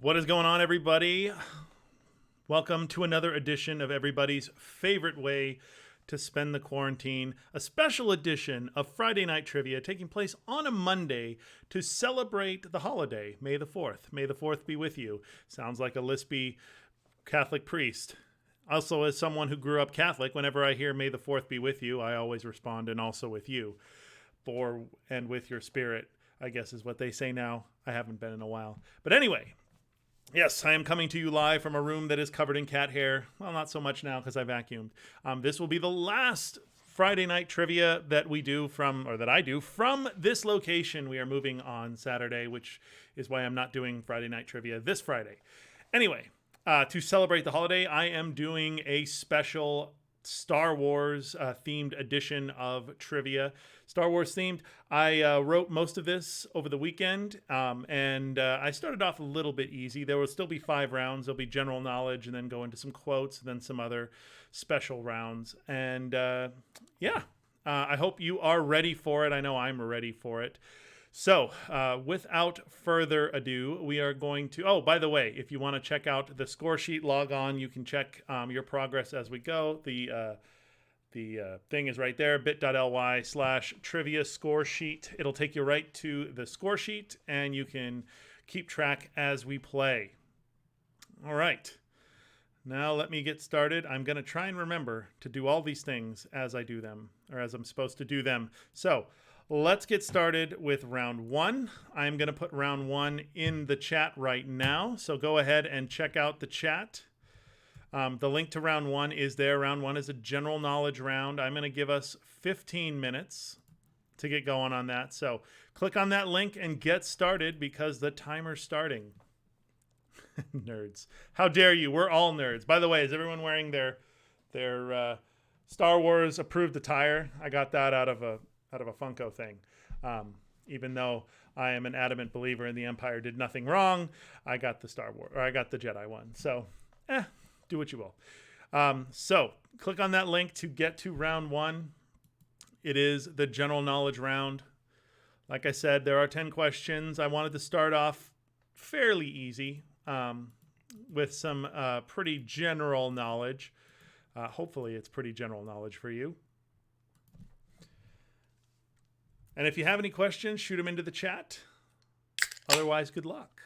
What is going on, everybody? Welcome to another edition of everybody's favorite way to spend the quarantine, a special edition of Friday Night Trivia taking place on a Monday to celebrate the holiday, May the 4th. May the 4th be with you. Sounds like a lispy Catholic priest. Also, as someone who grew up Catholic, whenever I hear May the 4th be with you, I always respond, and also with you. For and with your spirit, I guess is what they say now. I haven't been in a while. But anyway, yes, I am coming to you live from a room that is covered in cat hair. Well, not so much now because I vacuumed. This will be the last Friday night trivia that we do from, or that I do from this location. We are moving on Saturday, which is why I'm not doing Friday night trivia this Friday. Anyway, to celebrate the holiday, I am doing a special Star Wars themed edition of trivia. Star Wars themed. I wrote most of this over the weekend, and I started off a little bit easy. There will still be 5 rounds. There'll be general knowledge, and then go into some quotes, and then some other special rounds. And I hope you are ready for it. I know I'm ready for it. So, without further ado, we are going to... Oh, by the way, if you want to check out the score sheet, log on. You can check your progress as we go. The thing is right there, bit.ly/trivia score sheet. It'll take you right to the score sheet, and you can keep track as we play. All right. Now let me get started. I'm going to try and remember to do all these things as I do them, or as I'm supposed to do them. So... let's get started with round 1. I'm going to put round 1 in the chat right now. So go ahead and check out the chat. The link to round 1 is there. Round 1 is a general knowledge round. I'm going to give us 15 minutes to get going on that. So click on that link and get started because the timer's starting. Nerds. How dare you? We're all nerds. By the way, is everyone wearing their Star Wars approved attire? I got that out of a Funko thing. Even though I am an adamant believer in the Empire did nothing wrong, I got the Star Wars, or I got the Jedi one. So, do what you will. So, click on that link to get to round 1. It is the general knowledge round. Like I said, there are 10 questions. I wanted to start off fairly easy with some pretty general knowledge. Hopefully, it's pretty general knowledge for you. And if you have any questions, shoot them into the chat. Otherwise, good luck.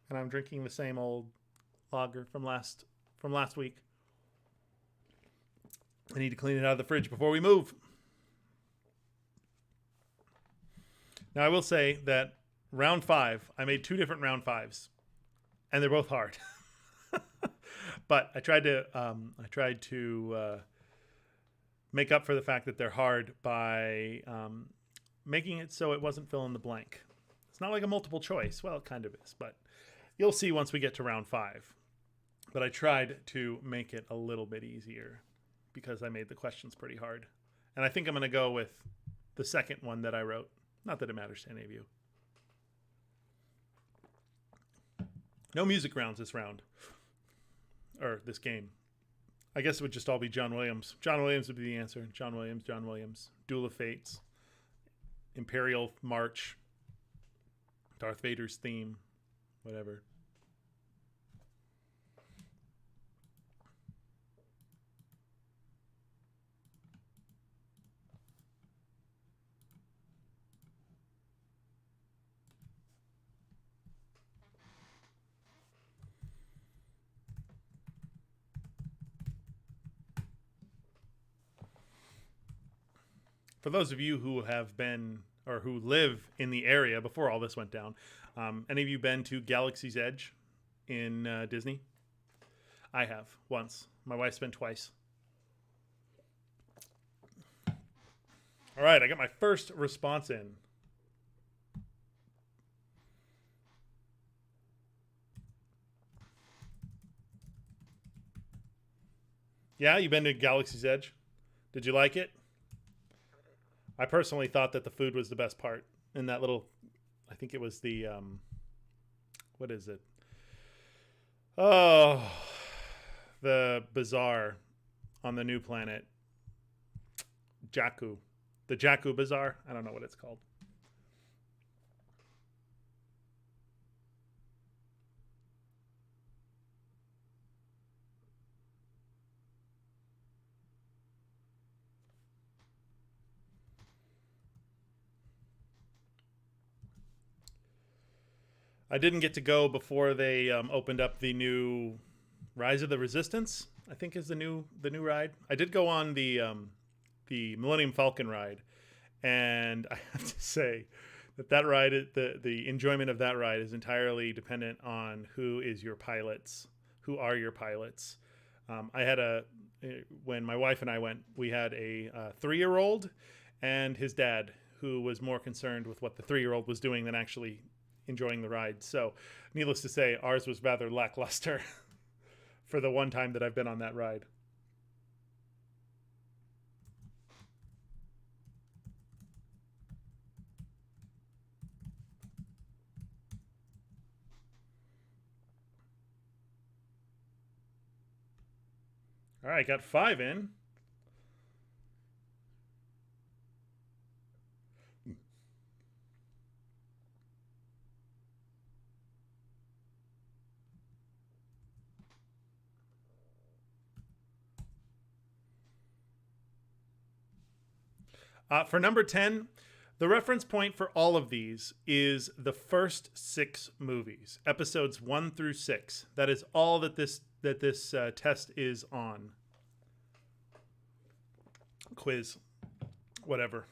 And I'm drinking the same old lager from last week. I need to clean it out of the fridge before we move. Now, I will say that round 5, I made 2 different round 5s, and they're both hard. But I tried to make up for the fact that they're hard by making it so it wasn't fill in the blank. It's not like a multiple choice. Well, it kind of is, but you'll see once we get to round 5. But I tried to make it a little bit easier because I made the questions pretty hard. And I think I'm going to go with the second one that I wrote. Not that it matters to any of you. No music rounds this round. Or this game. I guess it would just all be John Williams. John Williams would be the answer. John Williams. Duel of Fates. Imperial March. Darth Vader's theme. Whatever. For those of you who have been, or who live in the area before all this went down, any of you been to Galaxy's Edge in Disney? I have, once. My wife's been twice. All right, I got my first response in. Yeah, you been to Galaxy's Edge? Did you like it? I personally thought that the food was the best part in that little, I think it was the, what is it? Oh, the bazaar on the new planet. Jakku. The Jakku Bazaar. I don't know what it's called. I didn't get to go before they opened up the new Rise of the Resistance, I think is the new ride. I did go on the Millennium Falcon ride, and I have to say that ride, the enjoyment of that ride is entirely dependent on who is your pilots, who are your pilots. I had when my wife and I went, we had a 3-year-old and his dad, who was more concerned with what the 3-year-old was doing than actually enjoying the ride. So, needless to say, ours was rather lackluster for the one time that I've been on that ride. All right, got 5 in. For number 10, the reference point for all of these is the first 6 movies, episodes 1 through 6. That is all that this test is on. Quiz, whatever.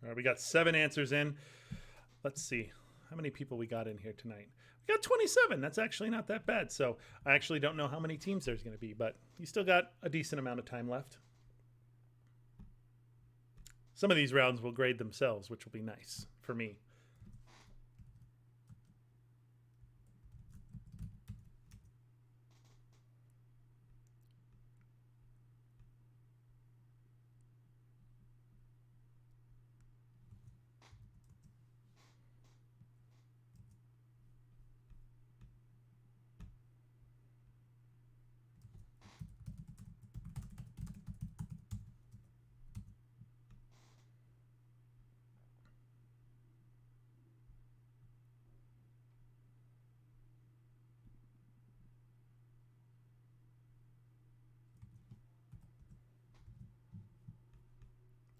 All right, we got 7 answers in. Let's see how many people we got in here tonight. We got 27. That's actually not that bad. So I actually don't know how many teams there's going to be, but you still got a decent amount of time left. Some of these rounds will grade themselves, which will be nice for me.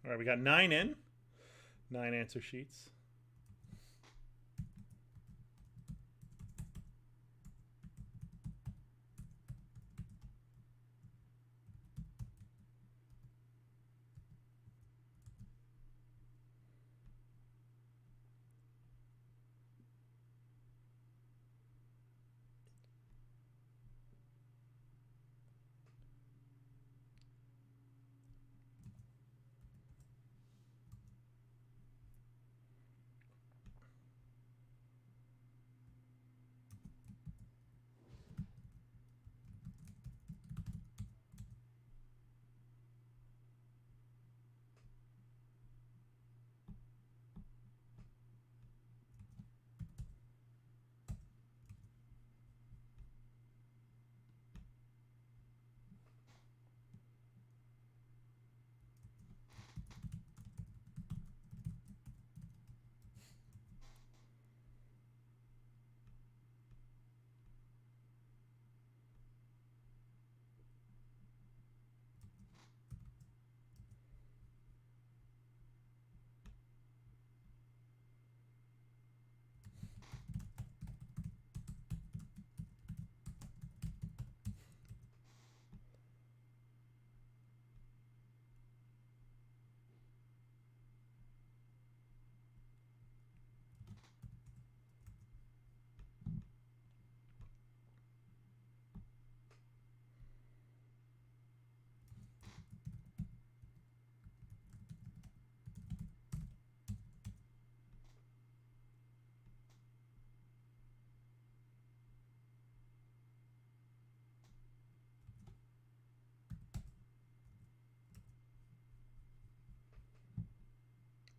All right, we got 9 in. 9 answer sheets.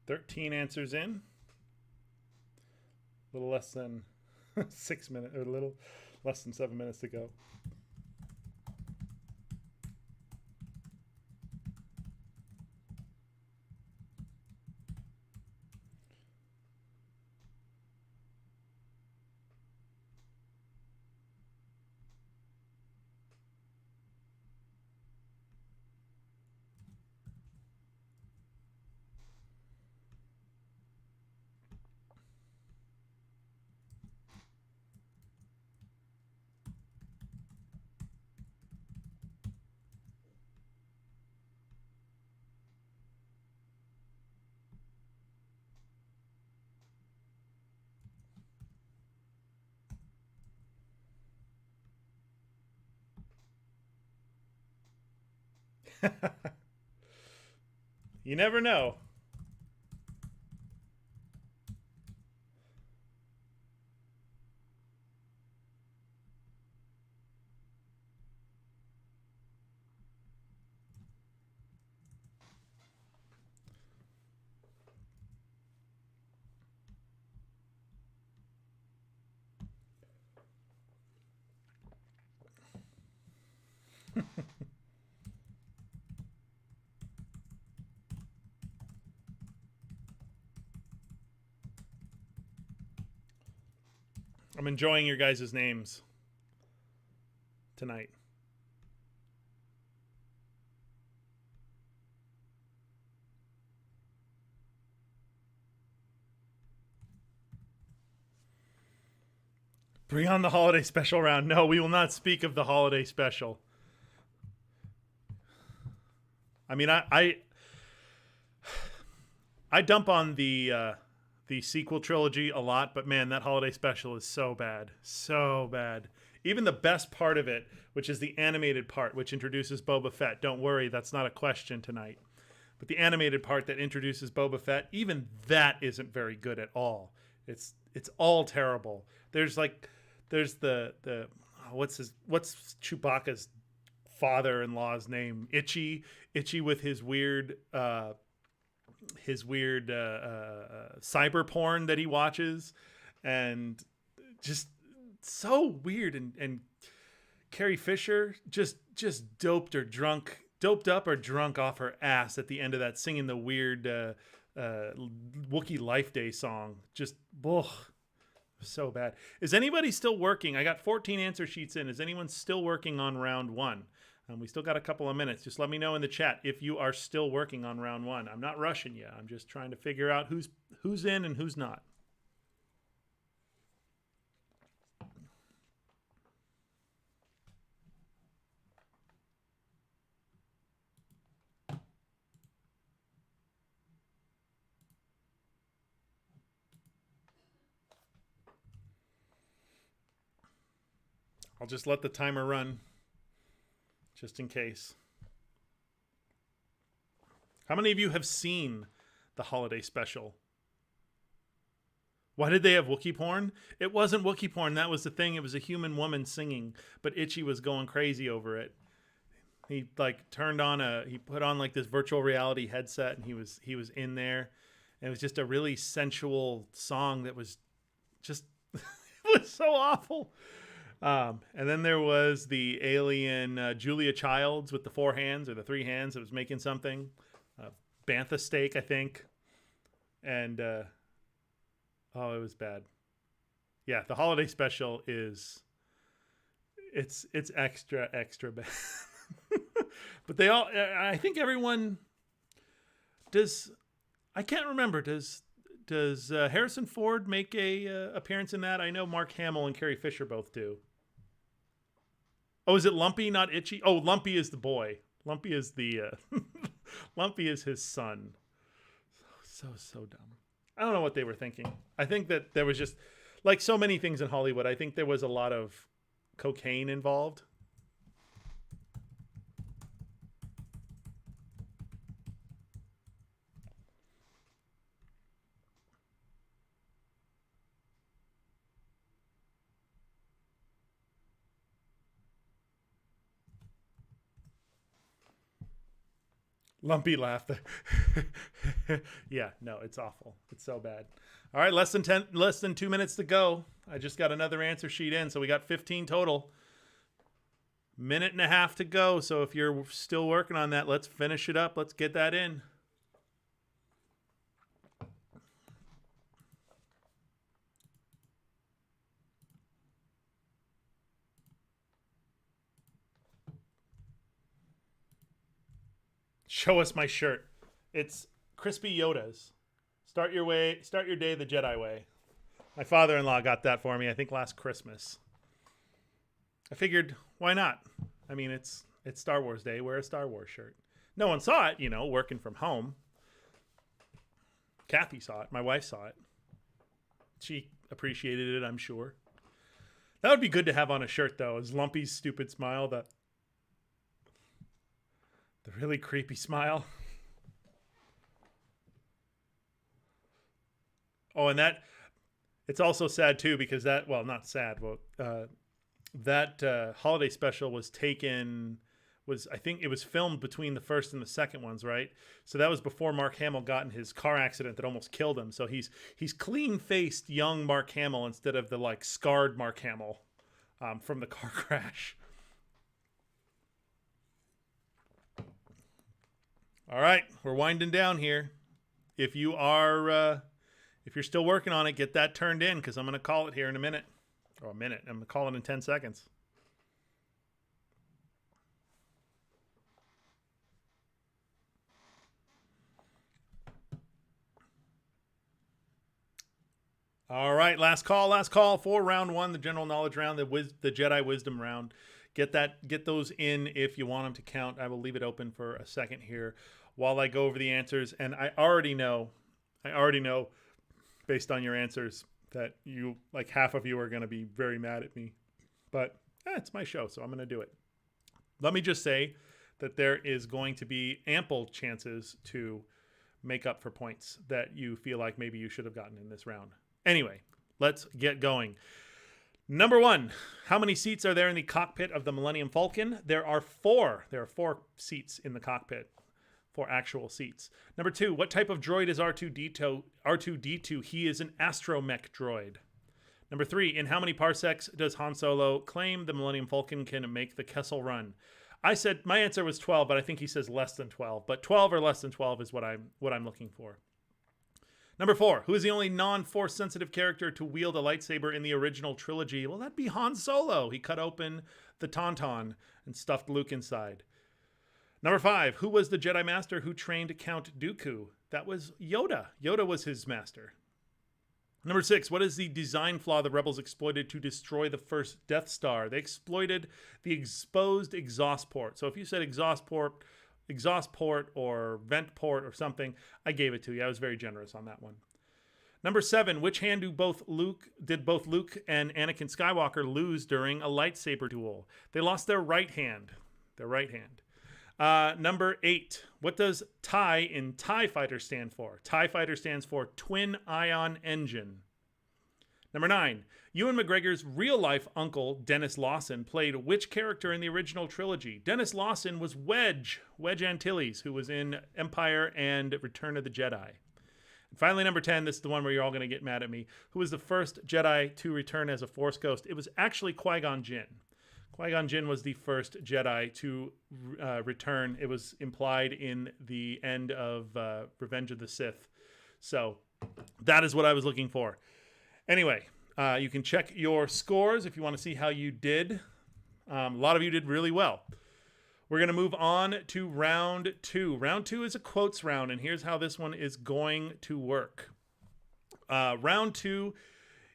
Thirteen answers in. little less than 6 minutes, or a little less than 7 minutes to go. You never know. I'm enjoying your guys' names tonight. Bring on the holiday special round. No, we will not speak of the holiday special. I mean, I dump on the sequel trilogy a lot, but man, that holiday special is so bad. So bad. Even the best part of it, which is the animated part, which introduces Boba Fett. Don't worry, that's not a question tonight. But the animated part that introduces Boba Fett, even that isn't very good at all. It's all terrible. There's the what's Chewbacca's father-in-law's name? Itchy with his weird cyber porn that he watches, and just so weird. And Carrie Fisher just doped up or drunk off her ass at the end of that, singing the weird Wookiee Life Day song. Just so bad. Is anybody still working? I got 14 answer sheets in. Is anyone still working on round one? We still got a couple of minutes. Just let me know in the chat if you are still working on round one. I'm not rushing you. I'm just trying to figure out who's in and who's not. I'll just let the timer run, just in case. How many of you have seen the holiday special? Why did they have Wookiee porn? It wasn't Wookiee porn. That was the thing. It was a human woman singing, but Itchy was going crazy over it. He he put on like this virtual reality headset, and he was in there. And it was just a really sensual song that was just, it was so awful. And then there was the alien Julia Childs with the 4 hands or the 3 hands that was making something. Bantha steak, I think. And, it was bad. Yeah, the holiday special it's extra bad. But I think everyone does, I can't remember, does Harrison Ford make a appearance in that? I know Mark Hamill and Carrie Fisher both do. Oh, is it Lumpy, not Itchy? Oh, Lumpy is the boy. Lumpy is the Lumpy is his son. So dumb. I don't know what they were thinking. I think that there was just, like so many things in Hollywood, I think there was a lot of cocaine involved. Lumpy laughed. Yeah, no, it's awful. It's so bad. All right, less than 2 minutes to go. I just got another answer sheet in, so we got 15 total. Minute and a half to go. So if you're still working on that, let's finish it up. Let's get that in. Show us my shirt. It's crispy Yoda'z. Start your day the Jedi way. My father-in-law got that for me, I think last Christmas. I figured, why not? I mean, it's Star Wars Day. Wear a Star Wars shirt. No one saw it, working from home. Kathy saw it. My wife saw it. She appreciated it, I'm sure. That would be good to have on a shirt, though, is Lumpy's stupid smile, the really creepy smile. Oh, and it's also sad, too, because not sad, but that holiday special I think it was filmed between the first and the second ones, right? So that was before Mark Hamill got in his car accident that almost killed him. So he's clean-faced young Mark Hamill instead of the scarred Mark Hamill from the car crash. All right, we're winding down here. If you're still working on it, get that turned in because I'm going to call it here in a minute. Or a minute. I'm going to call it in 10 seconds. All right, last call for round one, the general knowledge round, the Jedi wisdom round. Get those in if you want them to count. I will leave it open for a second here while I go over the answers. And I already know, based on your answers, that half of you are going to be very mad at me. But it's my show, so I'm going to do it. Let me just say that there is going to be ample chances to make up for points that you feel like maybe you should have gotten in this round. Anyway, let's get going. Number one, how many seats are there in the cockpit of the Millennium Falcon? There are 4. There are 4 seats in the cockpit. 4 actual seats. Number 2, what type of droid is R2-D2? He is an astromech droid. Number 3, in how many parsecs does Han Solo claim the Millennium Falcon can make the Kessel Run? I said my answer was 12, but I think he says less than 12. But 12 or less than 12 is what I'm looking for. Number 4, who is the only non-force sensitive character to wield a lightsaber in the original trilogy? Well, that'd be Han Solo. He cut open the Tauntaun and stuffed Luke inside. Number 5, who was the Jedi Master who trained Count Dooku? That was Yoda. Yoda was his master. Number 6, what is the design flaw the rebels exploited to destroy the first Death Star? They exploited the exposed exhaust port. So if you said exhaust port or vent port or something, I gave it to you. I was very generous on that one. Number 7, which hand did both Luke and Anakin Skywalker lose during a lightsaber duel? They lost their right hand. Number 8, what does TIE in TIE Fighter stand for? TIE Fighter stands for Twin Ion Engine. Number 9, Ewan McGregor's real-life uncle, Dennis Lawson, played which character in the original trilogy? Dennis Lawson was Wedge Antilles, who was in Empire and Return of the Jedi. And finally, number 10, this is the one where you're all going to get mad at me. Who was the first Jedi to return as a Force ghost? It was actually Qui-Gon Jinn. Qui-Gon Jinn was the first Jedi to return. It was implied in the end of Revenge of the Sith. So that is what I was looking for. Anyway, you can check your scores if you want to see how you did. A lot of you did really well. We're going to move on to round 2. Round 2 is a quotes round, and here's how this one is going to work. Round 2.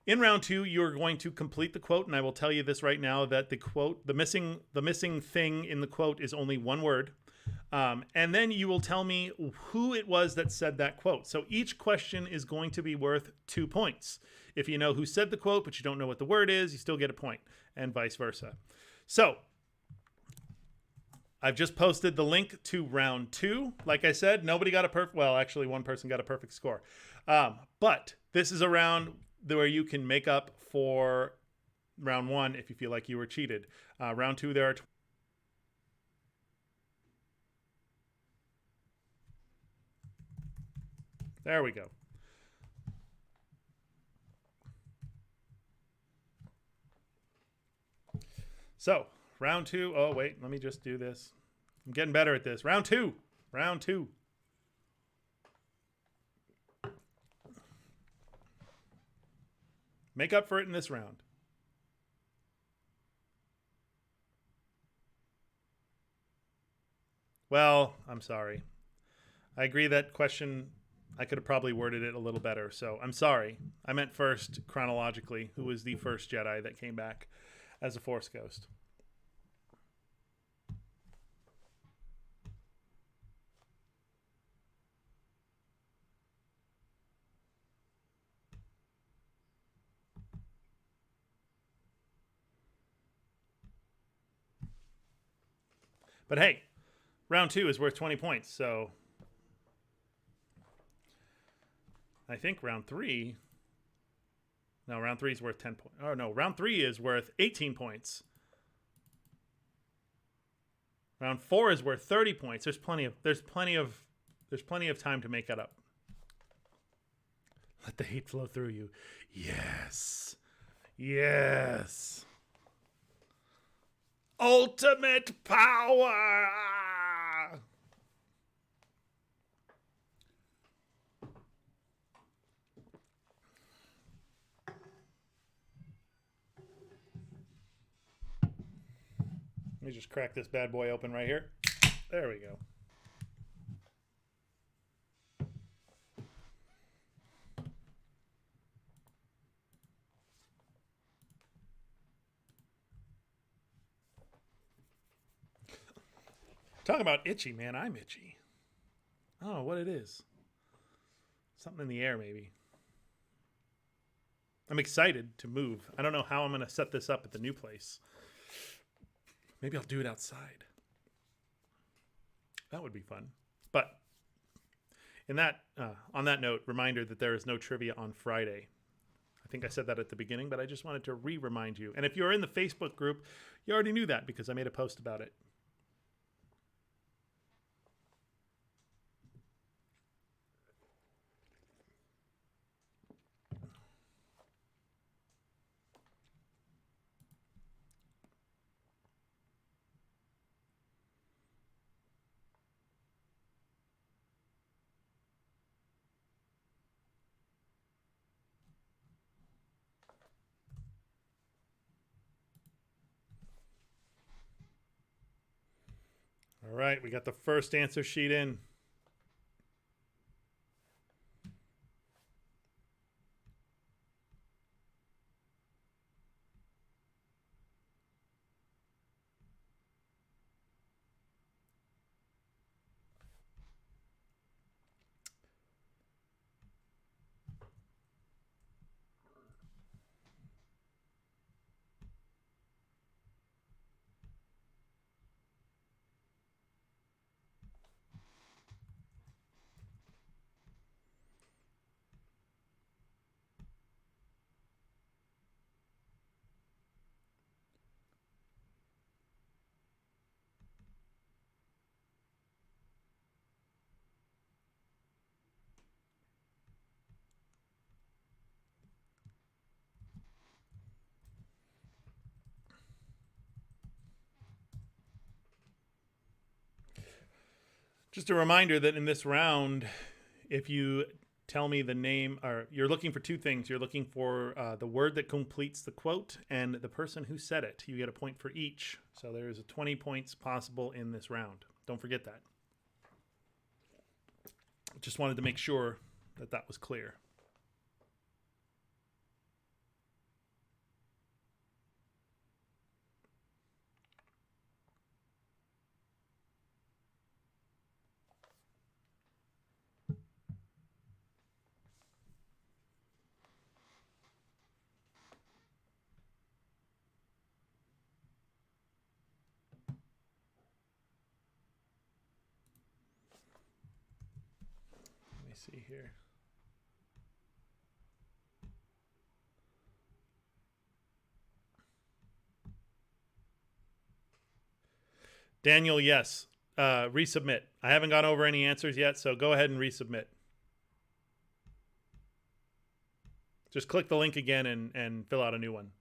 In round 2, you're going to complete the quote, and I will tell you this right now that the quote, the missing thing in the quote is only one word. And then you will tell me who it was that said that quote. So each question is going to be worth 2 points. If you know who said the quote, but you don't know what the word is, you still get a point, and vice versa. So I've just posted the link to round 2. Like I said, nobody got a perfect, well, actually one person got a perfect score. But this is a round where you can make up for round 1 if you feel like you were cheated. Round 2, there are There we go. So, round 2. Oh, wait. Let me just do this. I'm getting better at this. Round 2. Round 2. Make up for it in this round. Well, I'm sorry. I agree that question, I could have probably worded it a little better. So I'm sorry. I meant first, chronologically, who was the first Jedi that came back as a Force ghost. But hey, round 2 is worth 20 points. So I think round 3. No, round 3 is worth 10 points. Oh, no, round 3 is worth 18 points. Round 4 is worth 30 points. There's plenty of time to make that up. Let the hate flow through you. Yes. Yes. Ultimate power. Let me just crack this bad boy open right here. There we go. Talk about itchy, man. I'm itchy. I don't know what it is. Something in the air, maybe. I'm excited to move. I don't know how I'm going to set this up at the new place. Maybe I'll do it outside. That would be fun. But in that, on that note, reminder that there is no trivia on Friday. I think I said that at the beginning, but I just wanted to remind you. And if you're in the Facebook group, you already knew that because I made a post about it. All right, we got the first answer sheet in. Just a reminder that in this round, if you tell me the name, or you're looking for two things. You're looking for the word that completes the quote and the person who said it. You get a point for each. So there's a 20 points possible in this round. Don't forget that. Just wanted to make sure that that was clear. See here. Daniel, yes. Resubmit. I haven't gone over any answers yet, so go ahead and resubmit. Just click the link again and fill out a new one.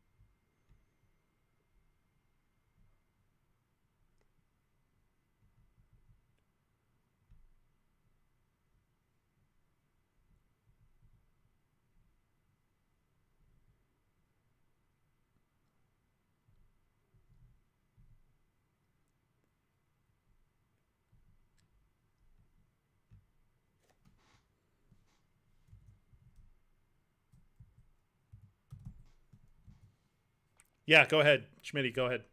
Yeah, go ahead, Schmitty. Go ahead.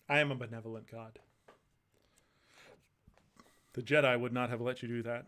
I am a benevolent God. The Jedi would not have let you do that.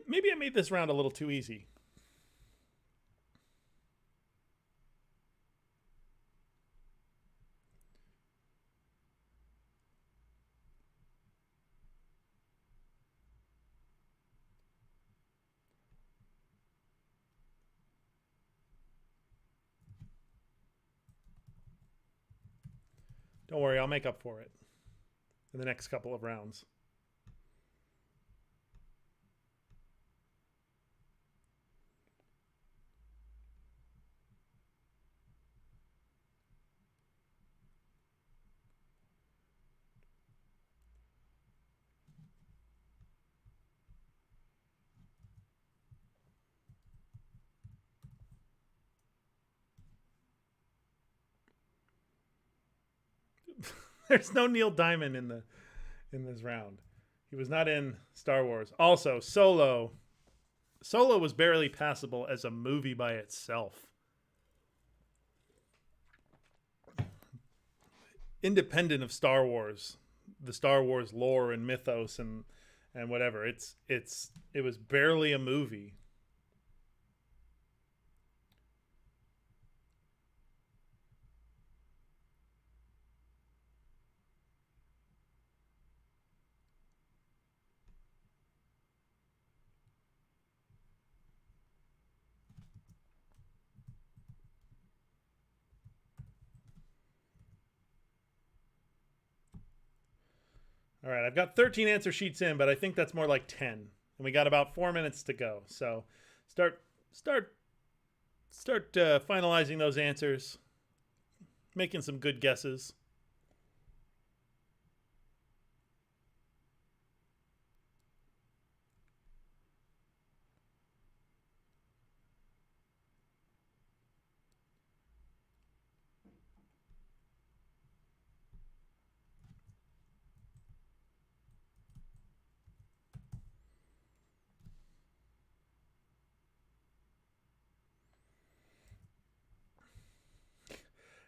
Maybe I made this round a little too easy. Don't worry, I'll make up for it in the next couple of rounds. There's no Neil Diamond in this round. He was not in Star Wars. Also, Solo was barely passable as a movie by itself. Independent of Star Wars, the Star Wars lore and mythos and whatever, it was barely a movie. All right, I've got 13 answer sheets in, but I think that's more like 10. And we got about 4 minutes to go. So start finalizing those answers, making some good guesses.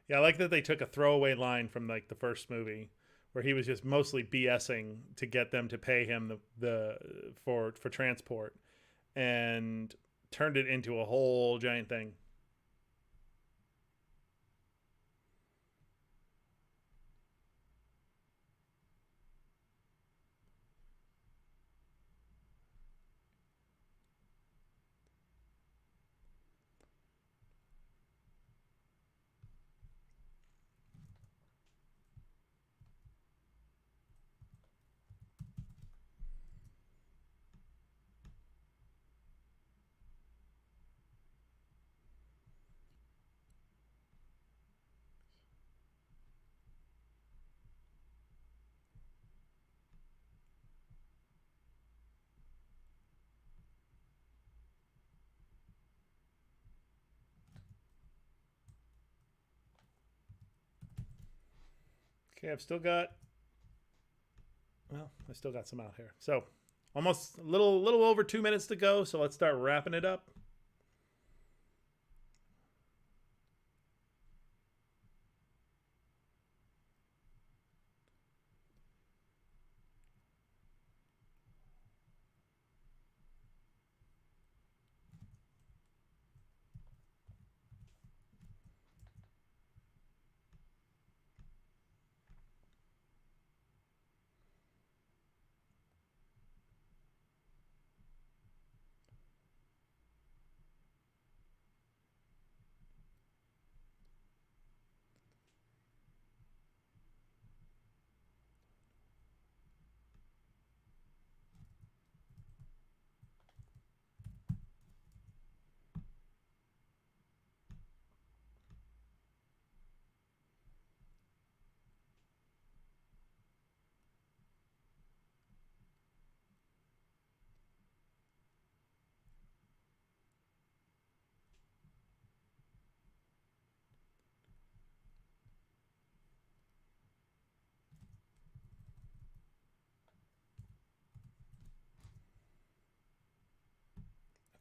Yeah, I like that they took a throwaway line from like the first movie where he was just mostly BSing to get them to pay him for transport and turned it into a whole giant thing. Okay, I still got some out here. So almost a little over 2 minutes to go. So let's start wrapping it up.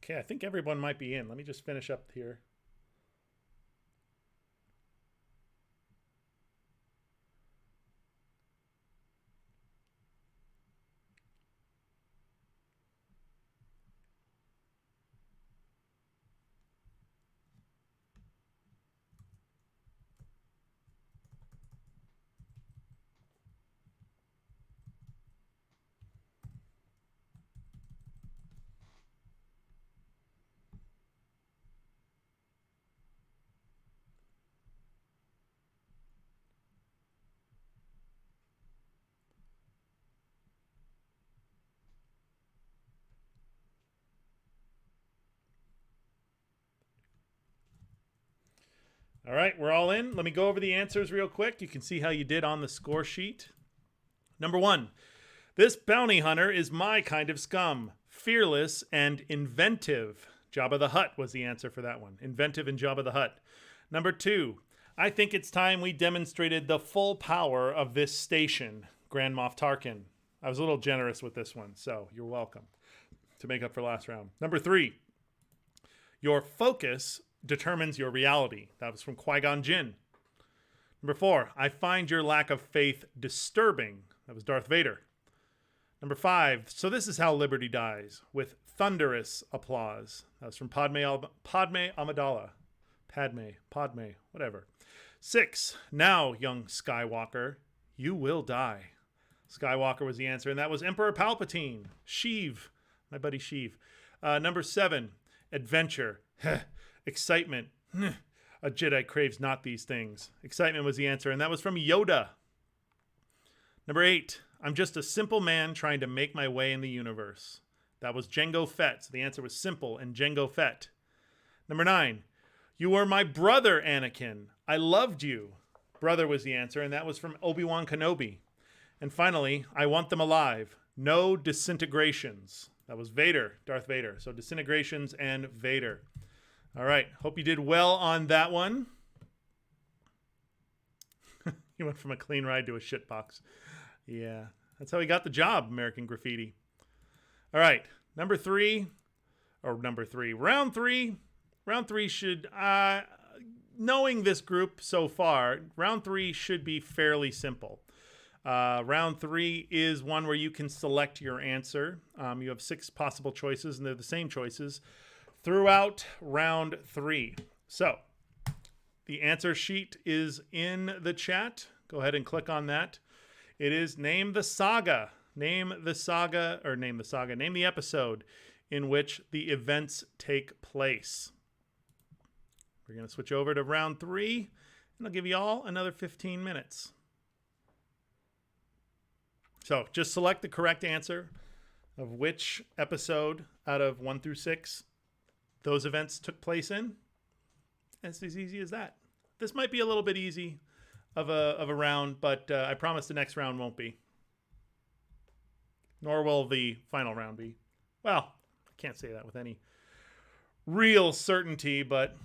Okay, I think everyone might be in. Let me just finish up here. All right, we're all in. Let me go over the answers real quick. You can see how you did on the score sheet. Number 1, this bounty hunter is my kind of scum. Fearless and inventive. Jabba the Hutt was the answer for that one. Inventive and Jabba the Hutt. Number 2, I think it's time we demonstrated the full power of this station. Grand Moff Tarkin. I was a little generous with this one, so you're welcome to make up for last round. Number 3, your focus determines your reality. That was from Qui-Gon Jinn. Number 4, I find your lack of faith disturbing. That was Darth Vader. Number 5, so this is how liberty dies, with thunderous applause. That was from Padme Amidala. Padme, whatever. 6, now, young Skywalker, you will die. Skywalker was the answer, and that was Emperor Palpatine. Sheev, my buddy Sheev. Number 7, adventure. Excitement. A Jedi craves not these things. Excitement was the answer, and that was from Yoda. Number 8, I'm just a simple man trying to make my way in the universe. That was Jango Fett. So the answer was simple and Jango Fett. Number 9. You were my brother, Anakin. I loved you. Brother was the answer, and that was from Obi-Wan Kenobi. And finally, I want them alive. No disintegrations. That was Vader, Darth Vader. So disintegrations and Vader. All right. Hope you did well on that one. He went from a clean ride to a shitbox. Yeah. That's how he got the job, American Graffiti. All right. Round three. Round three should, knowing this group so far, round 3 should be fairly simple. Round 3 is one where you can select your answer. You have 6 possible choices, and they're the same choices throughout round 3. So the answer sheet is in the chat. Go ahead and click on that. It is Name the Saga. Name the episode in which the events take place. We're going to switch over to round 3, and I'll give you all another 15 minutes. So just select the correct answer of which episode out of 1 through 6 those events took place in. It's as easy as that. This might be a little bit easy of a round, but I promise the next round won't be. Nor will the final round be. Well, I can't say that with any real certainty, but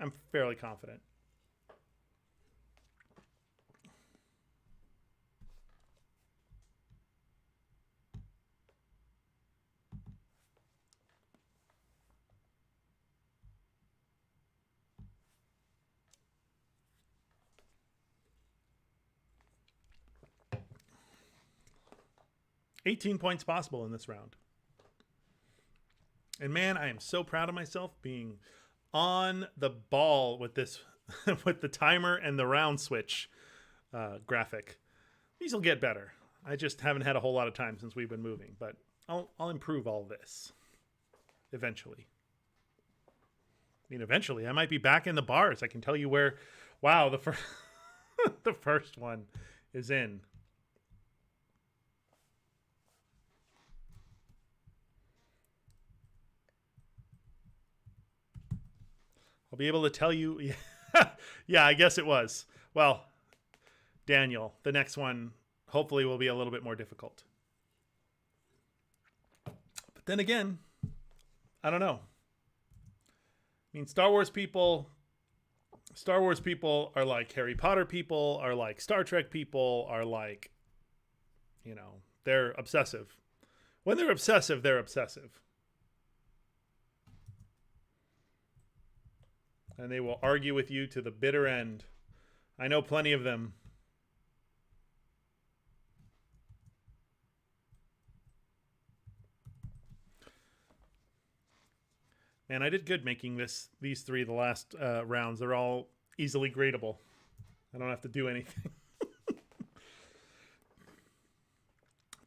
I'm fairly confident. $18 points possible in this round. And man, I am so proud of myself being on the ball with this, with the timer and the round switch graphic. These will get better. I just haven't had a whole lot of time since we've been moving, but I'll improve all this eventually. I mean, eventually I might be back in the bars. I can tell you where, wow, the first, the first one is in. I'll be able to tell you. Yeah, I guess it was. Well, Daniel, the next one hopefully will be a little bit more difficult. But then again, I don't know. I mean, Star Wars people are like Harry Potter people, are like Star Trek people, are like, you know, they're obsessive. When they're obsessive, they're obsessive. And they will argue with you to the bitter end. I know plenty of them. Man, I did good making these 3 the last rounds. They're all easily gradable. I don't have to do anything.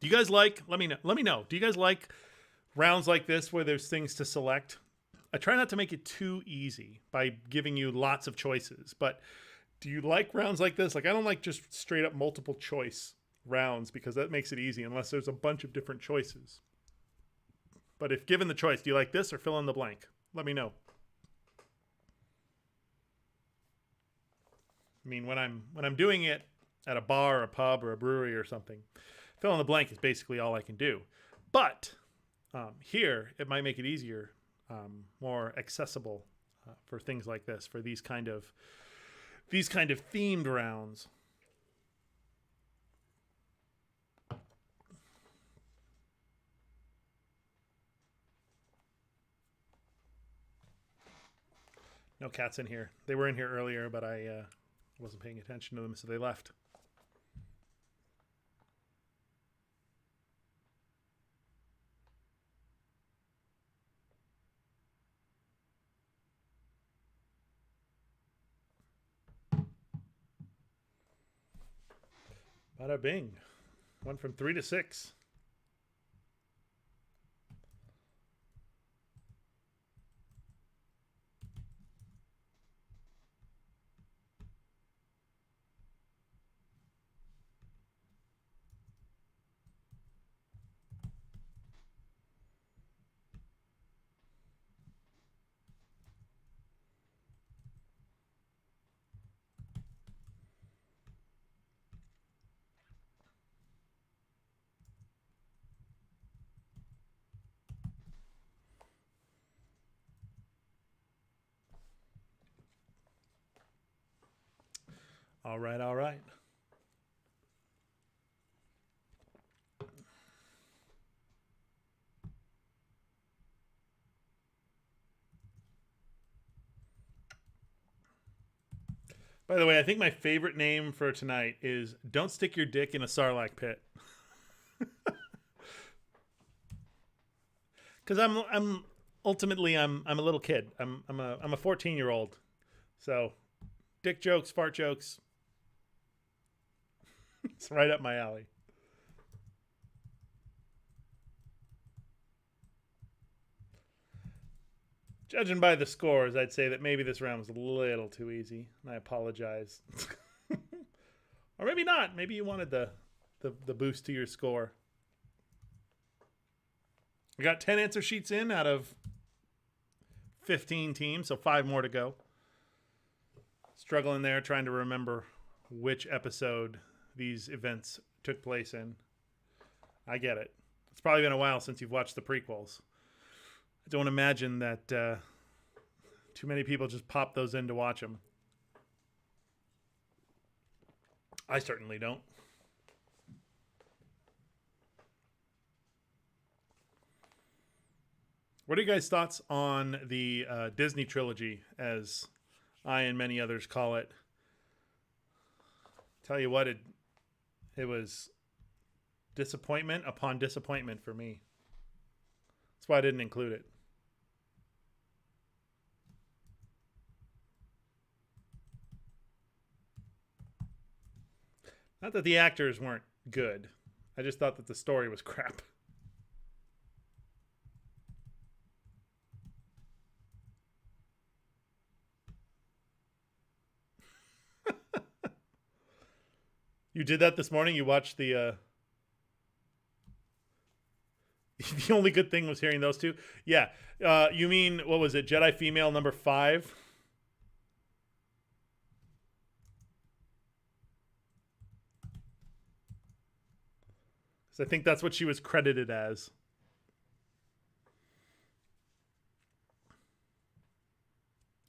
Do you guys like, let me know. Do you guys like rounds like this where there's things to select? I try not to make it too easy by giving you lots of choices, but do you like rounds like this? Like, I don't like just straight up multiple choice rounds because that makes it easy unless there's a bunch of different choices. But if given the choice, do you like this or fill in the blank? Let me know. I mean, when I'm doing it at a bar or a pub or a brewery or something, fill in the blank is basically all I can do. But here, it might make it easier. More accessible for things like this, for these kind of themed rounds. No cats in here. They were in here earlier, but I wasn't paying attention to them, so they left. Bada bing. Went from 3 to 6. All right, all right. By the way, I think my favorite name for tonight is "Don't Stick Your Dick in a Sarlacc Pit," because I'm ultimately I'm a little kid. I'm a 14-year-old, so dick jokes, fart jokes, it's right up my alley. Judging by the scores, I'd say that maybe this round was a little too easy, and I apologize. Or maybe not. Maybe you wanted the boost to your score. We got 10 answer sheets in out of 15 teams, so 5 more to go. Struggling there, trying to remember which episode these events took place in. I get it. It's probably been a while since you've watched the prequels. I don't imagine that too many people just pop those in to watch them. I certainly don't. What are you guys' thoughts on the Disney trilogy, as I and many others call it? Tell you what, it was disappointment upon disappointment for me. That's why I didn't include it. Not that the actors weren't good. I just thought that the story was crap. You did that this morning? You watched the... The only good thing was hearing those two? Yeah. You mean, what was it? Jedi female number 5? Because I think that's what she was credited as.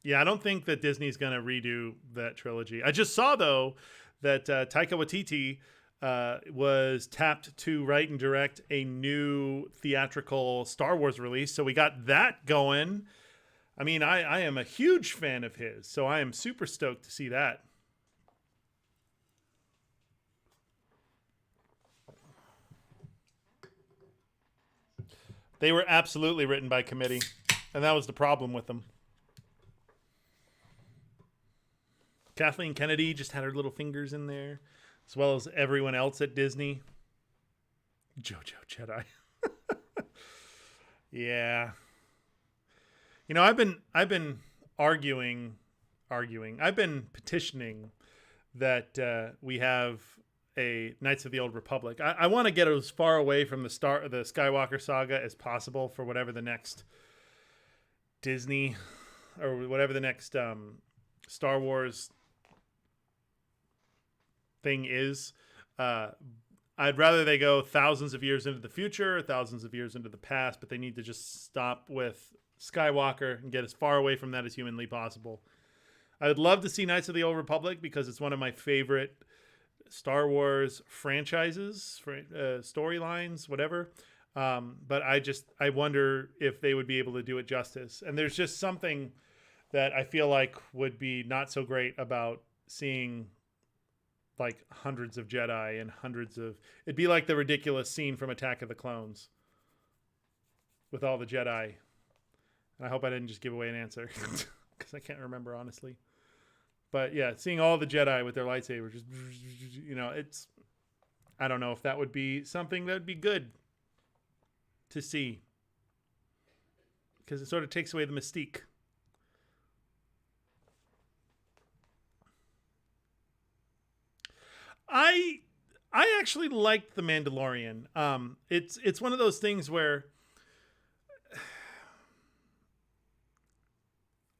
Yeah, I don't think that Disney's going to redo that trilogy. I just saw, though, that Taika Waititi was tapped to write and direct a new theatrical Star Wars release. So we got that going. I mean, I am a huge fan of his, so I am super stoked to see that. They were absolutely written by committee, and that was the problem with them. Kathleen Kennedy just had her little fingers in there, as well as everyone else at Disney. JoJo Jedi. Yeah. You know, I've been arguing. I've been petitioning that we have a Knights of the Old Republic. I want to get as far away from the Skywalker saga as possible for whatever the next Disney or whatever the next Star Wars thing is. I'd rather they go thousands of years into the future, thousands of years into the past, but they need to just stop with Skywalker and get as far away from that as humanly possible. I would love to see Knights of the Old Republic because it's one of my favorite Star Wars franchises, storylines, whatever. But I wonder if they would be able to do it justice. And there's just something that I feel like would be not so great about seeing like hundreds of Jedi and it'd be like the ridiculous scene from Attack of the Clones with all the Jedi. And I hope I didn't just give away an answer because I can't remember honestly. But yeah, seeing all the Jedi with their lightsabers, just, you know, I don't know if that would be something that would be good to see because it sort of takes away the mystique. I actually liked The Mandalorian. It's one of those things where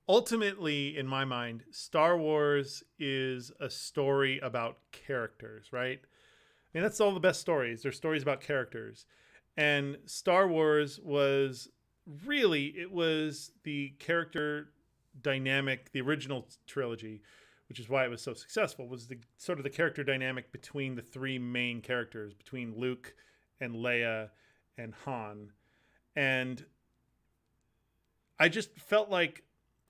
ultimately, in my mind, Star Wars is a story about characters, right? I mean, that's all the best stories. They're stories about characters. And Star Wars was really, it was the character dynamic, the original trilogy, which is why it was so successful, was the sort of the character dynamic between the three main characters, between Luke and Leia and Han. And I just felt like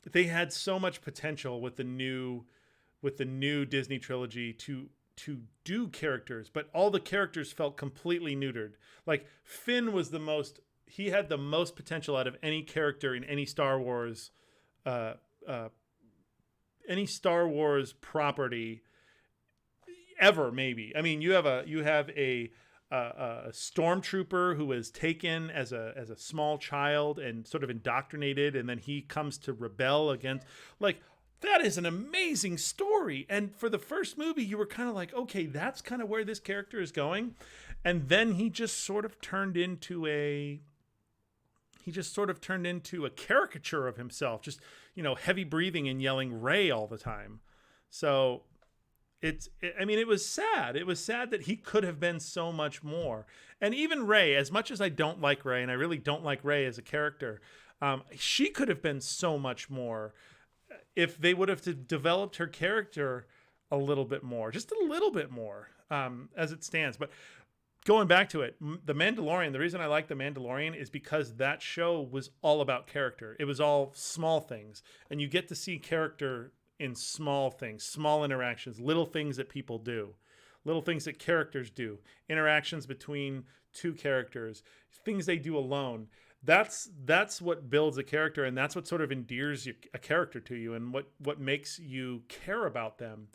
they had so much potential with the new Disney trilogy to do characters, but all the characters felt completely neutered. Like Finn was he had the most potential out of any character in any Star Wars property ever, maybe. I mean, you have a stormtrooper who was taken as a small child and sort of indoctrinated, and then he comes to rebel against, like, that is an amazing story. And for the first movie, you were kind of like, okay, that's kind of where this character is going. And then he just sort of turned into a caricature of himself, just, heavy breathing and yelling Rey all the time. So it was sad. It was sad that he could have been so much more. And even Rey, as much as I don't like Rey, and I really don't like Rey as a character, she could have been so much more if they would have developed her character a little bit more, just a little bit more, as it stands. But going back to it, The Mandalorian, the reason I like The Mandalorian is because that show was all about character. It was all small things. And you get to see character in small things, small interactions, little things that people do, little things that characters do, interactions between two characters, things they do alone. That's what builds a character, and that's what sort of endears a character to you, and what makes you care about them.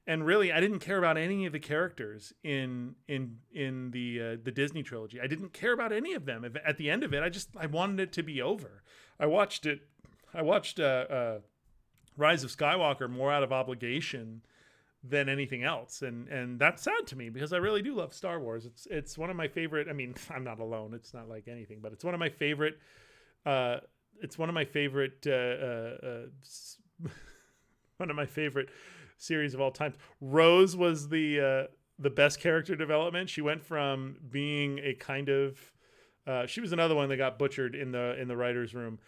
And really, I didn't care about any of the characters in the Disney trilogy. I didn't care about any of them. At the end of it, I wanted it to be over. I watched Rise of Skywalker more out of obligation than anything else, and that's sad to me because I really do love Star Wars. It's one of my favorite. I mean, I'm not alone. It's not like anything, but it's one of my favorite. One of my favorite series of all time. Rose was the best character development. She went from being a kind of she was another one that got butchered in the writer's room.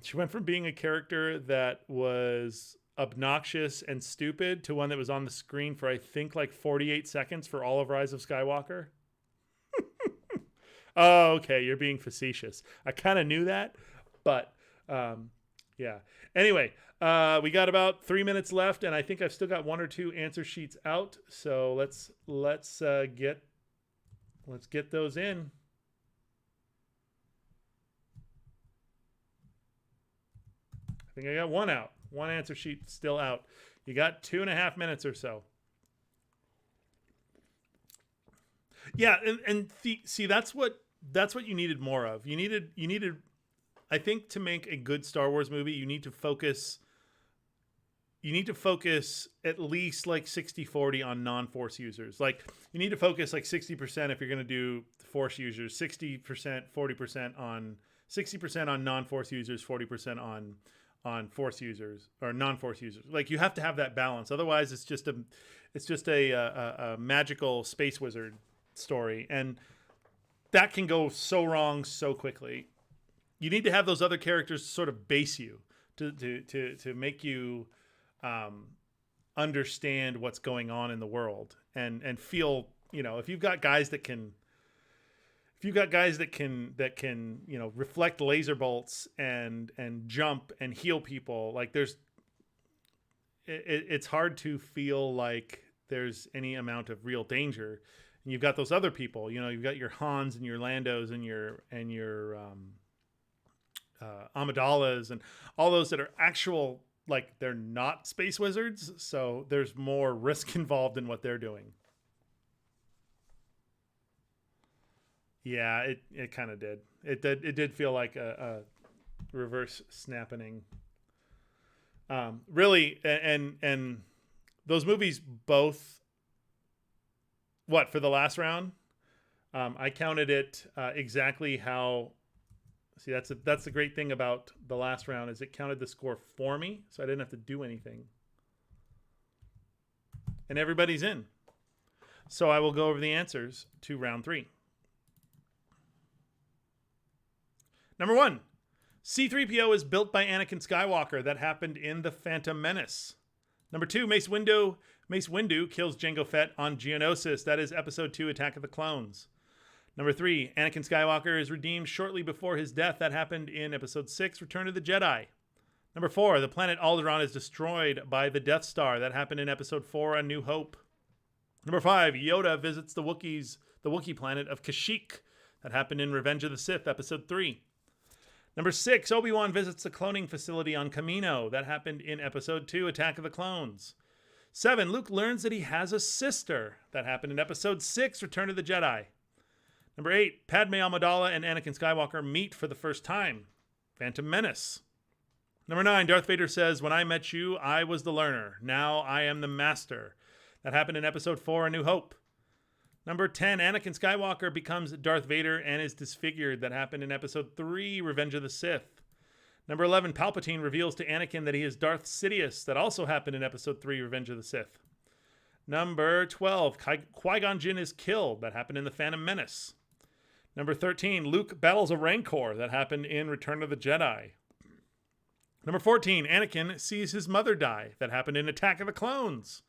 She went from being a character that was obnoxious and stupid to one that was on the screen for, I think, like 48 seconds for all of Rise of Skywalker. Oh, okay, you're being facetious. I kind of knew that, but yeah. Anyway, we got about 3 minutes left, and I think I've still got one or two answer sheets out. So let's get those in. I think I got one out. One answer sheet still out. You got 2.5 minutes or so. Yeah, and see that's what you needed more of. You needed I think to make a good Star Wars movie, you need to focus at least like 60-40 on non-Force users. Like you need to focus like 60% if you're going to do Force users, 60%, 40% on 60% on non-Force users, 40% on Force users or non-Force users. Like you have to have that balance. Otherwise it's just a magical space wizard story, and that can go so wrong so quickly. You need to have those other characters sort of base you to make you understand what's going on in the world and feel, if you've got guys that can reflect laser bolts and jump and heal people, like it's hard to feel like there's any amount of real danger. And you've got those other people, you've got your Hans and your Landos and your Amidalas and all those that are actual, like they're not space wizards. So there's more risk involved in what they're doing. Yeah, it kind of did. It did feel like a reverse snapping. Really, and those movies both. What for the last round? I counted it exactly how. See, that's the great thing about the last round is it counted the score for me, so I didn't have to do anything. And everybody's in. So I will go over the answers to round 3. Number 1, C-3PO is built by Anakin Skywalker. That happened in The Phantom Menace. Number 2, Mace Windu kills Jango Fett on Geonosis. That is Episode 2, Attack of the Clones. Number 3, Anakin Skywalker is redeemed shortly before his death. That happened in Episode 6, Return of the Jedi. Number 4, the planet Alderaan is destroyed by the Death Star. That happened in Episode 4, A New Hope. Number 5, Yoda visits the Wookiee planet of Kashyyyk. That happened in Revenge of the Sith, Episode 3. Number 6, Obi-Wan visits the cloning facility on Kamino. That happened in Episode 2, Attack of the Clones. 7, Luke learns that he has a sister. That happened in Episode 6, Return of the Jedi. Number 8, Padme Amidala and Anakin Skywalker meet for the first time. Phantom Menace. Number 9, Darth Vader says, "When I met you, I was the learner. Now I am the master." That happened in Episode 4, A New Hope. Number 10, Anakin Skywalker becomes Darth Vader and is disfigured. That happened in Episode 3, Revenge of the Sith. Number 11, Palpatine reveals to Anakin that he is Darth Sidious. That also happened in Episode 3, Revenge of the Sith. Number 12, Qui-Gon Jinn is killed. That happened in The Phantom Menace. Number 13, Luke battles a Rancor. That happened in Return of the Jedi. Number 14, Anakin sees his mother die. That happened in Attack of the Clones.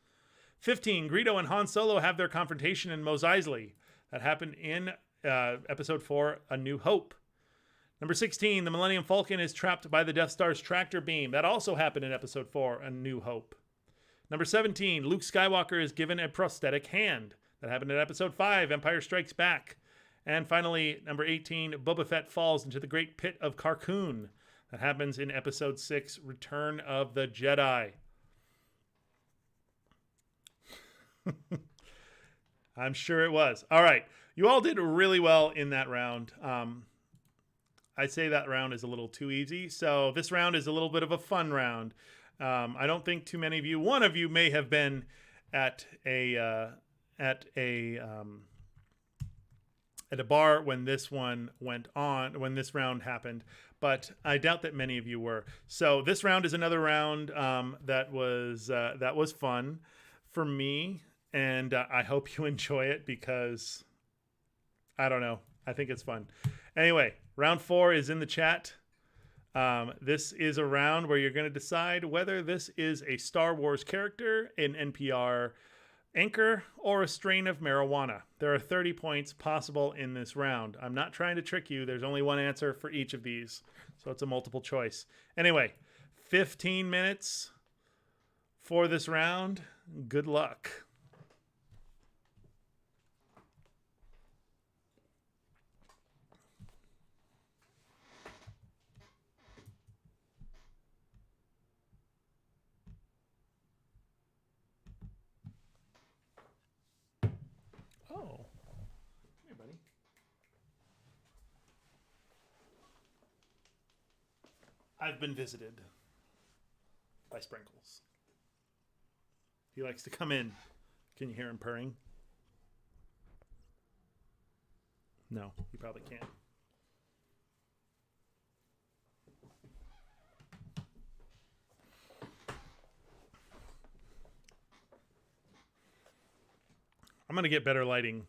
15, Greedo and Han Solo have their confrontation in Mos Eisley. That happened in Episode 4, A New Hope. Number 16, the Millennium Falcon is trapped by the Death Star's tractor beam. That also happened in Episode 4, A New Hope. Number 17, Luke Skywalker is given a prosthetic hand. That happened in Episode 5, Empire Strikes Back. And finally, number 18, Boba Fett falls into the Great Pit of Carkoon. That happens in Episode 6, Return of the Jedi. I'm sure it was. All right. You all did really well in that round. I'd say that round is a little too easy. So this round is a little bit of a fun round. I don't think too many of you, one of you may have been at a bar when this one went on, when this round happened, but I doubt that many of you were. So this round is another round that was fun for me, and I hope you enjoy it because I don't know. I think it's fun. Anyway, round 4 is in the chat. This is a round where you're going to decide whether this is a Star Wars character, an NPR anchor, or a strain of marijuana. There are 30 points possible in this round. I'm not trying to trick you. There's only one answer for each of these, so it's a multiple choice. Anyway, 15 minutes for this round. Good luck. Oh, hey, buddy. I've been visited by Sprinkles. He likes to come in. Can you hear him purring? No, you probably can't. I'm going to get better lighting.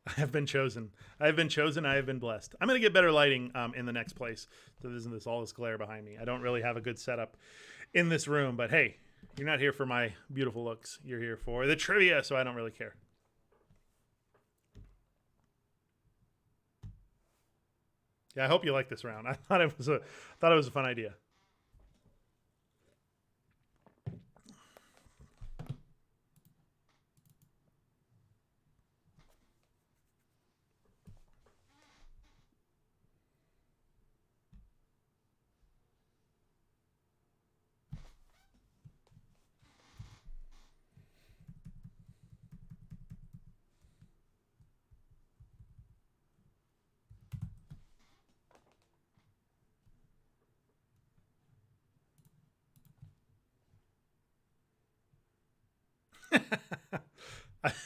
I have been chosen. I have been chosen. I have been blessed. I'm going to get better lighting in the next place. So there isn't all this glare behind me. I don't really have a good setup in this room. But hey, you're not here for my beautiful looks. You're here for the trivia, so I don't really care. Yeah, I hope you like this round. I thought it was a fun idea.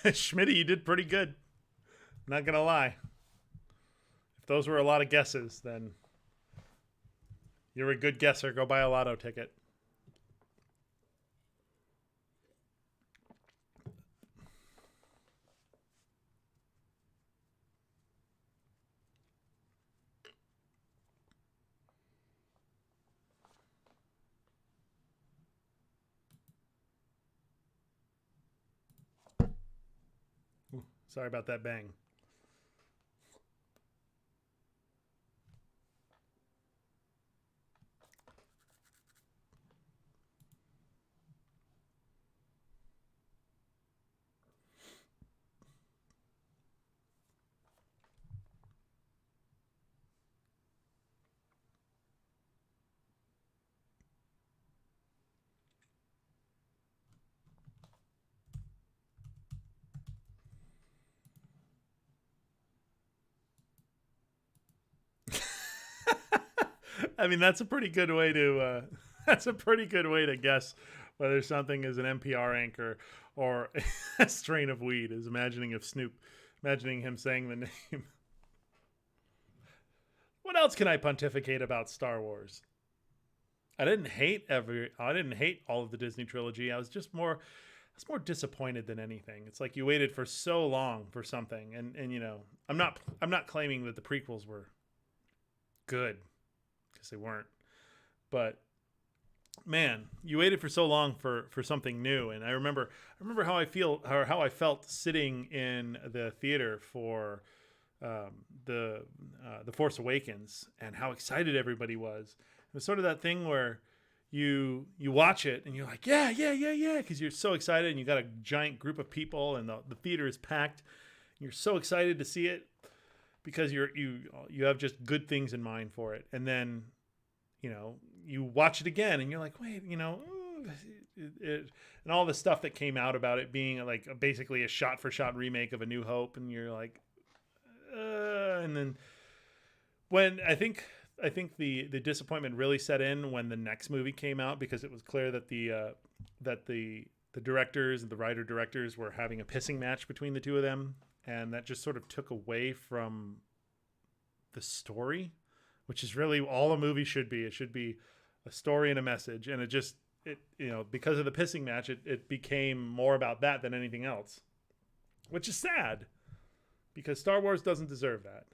Schmitty, you did pretty good. Not gonna lie. If those were a lot of guesses, then you're a good guesser. Go buy a lotto ticket. Sorry about that bang. I mean, that's a pretty good way to that's a pretty good way to guess whether something is an NPR anchor or a strain of weed. Is imagining him saying the name. What else can I pontificate about Star Wars? I didn't hate all of the Disney trilogy. I was more disappointed than anything. It's like you waited for so long for something, and you know, I'm not claiming that the prequels were good, because they weren't. But man, you waited for so long for something new, and I remember how I felt sitting in the theater for the Force Awakens, and how excited everybody was. It was sort of that thing where you watch it and you're like, yeah, because you're so excited, and you got a giant group of people, and the theater is packed. You're so excited to see it because you have just good things in mind for it, and then, you know, you watch it again and you're like, wait, you know, and all the stuff that came out about it being like basically a shot for shot remake of A New Hope, and you're like, and then when I think the disappointment really set in when the next movie came out, because it was clear that the directors and the writer directors were having a pissing match between the two of them, and that just sort of took away from the story, which is really all a movie should be. It should be a story and a message, and it you know, because of the pissing match, it became more about that than anything else, which is sad, because Star Wars doesn't deserve that.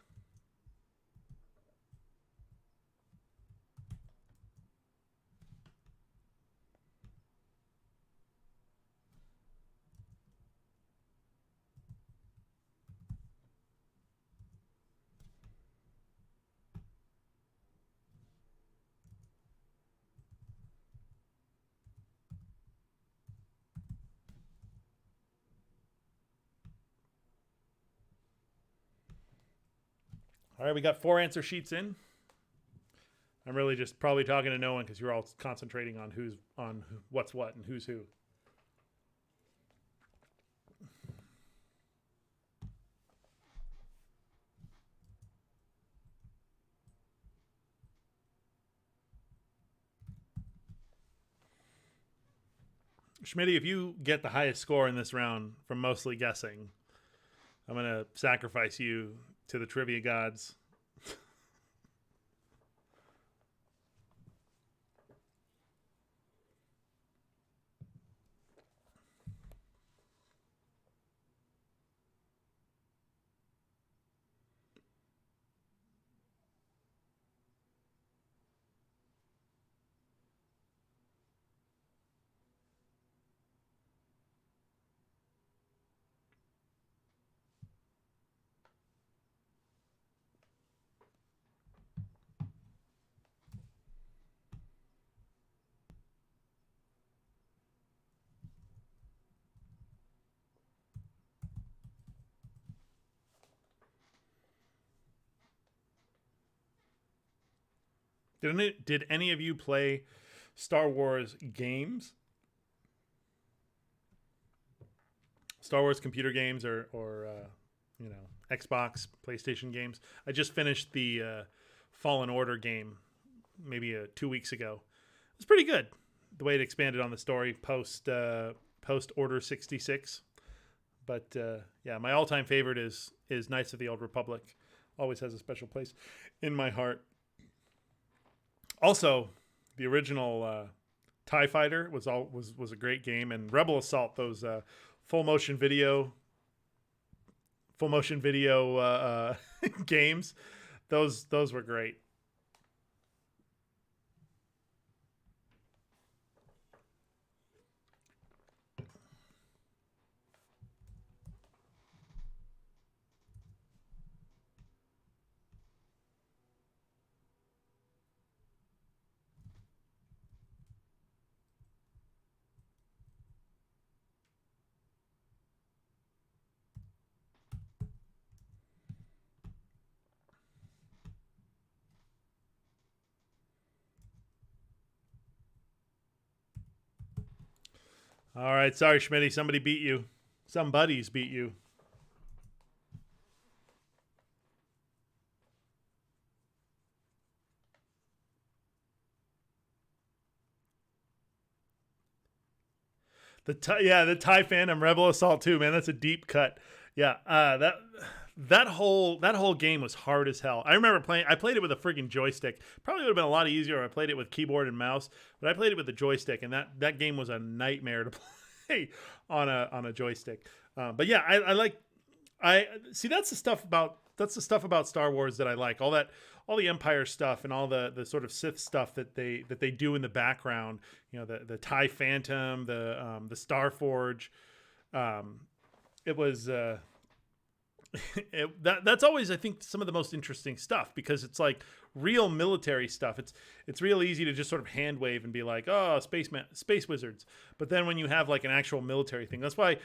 All right, we got 4 answer sheets in. I'm really just probably talking to no one because you're all concentrating on what's what and who's who. Schmitty, if you get the highest score in this round from mostly guessing, I'm going to sacrifice you to the trivia gods. Did any of you play Star Wars games? Star Wars computer games or you know, Xbox, PlayStation games? I just finished the Fallen Order game maybe 2 weeks ago. It was pretty good. The way it expanded on the story post Order 66. But yeah, my all-time favorite is Knights of the Old Republic. Always has a special place in my heart. Also, the original TIE Fighter was a great game, and Rebel Assault, those full motion video games, those were great. All right, sorry, Schmitty. Somebody beat you. Some buddies beat you. The TIE Phantom Rebel Assault 2, man, that's a deep cut. Yeah, that whole game was hard as hell. I remember playing. I played it with a freaking joystick. Probably would have been a lot easier if I played it with keyboard and mouse, but I played it with the joystick, and that game was a nightmare to play on a joystick. But yeah, I see that's the stuff about Star Wars that I like. All the Empire stuff and all the sort of Sith stuff that they do in the background. You know, the TIE Phantom, the Star Forge. It was that's always, I think, some of the most interesting stuff, because it's like real military stuff. It's real easy to just sort of hand wave and be like, oh, space wizards. But then when you have like an actual military thing, that's why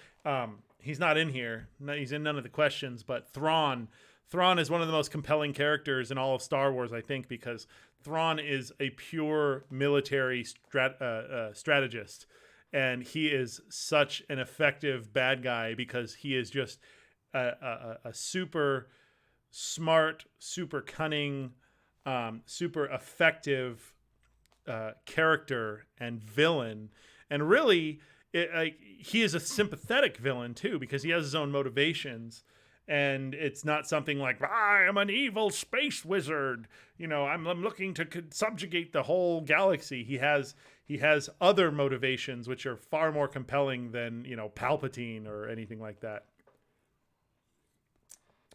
he's not in here. He's in none of the questions. But Thrawn is one of the most compelling characters in all of Star Wars, I think, because Thrawn is a pure military strategist. And he is such an effective bad guy because he is just a super smart, super cunning, super effective character and villain. And really, he is a sympathetic villain, too, because he has his own motivations. And it's not something like, I am an evil space wizard. You know, I'm looking to subjugate the whole galaxy. He has other motivations which are far more compelling than, you know, Palpatine or anything like that.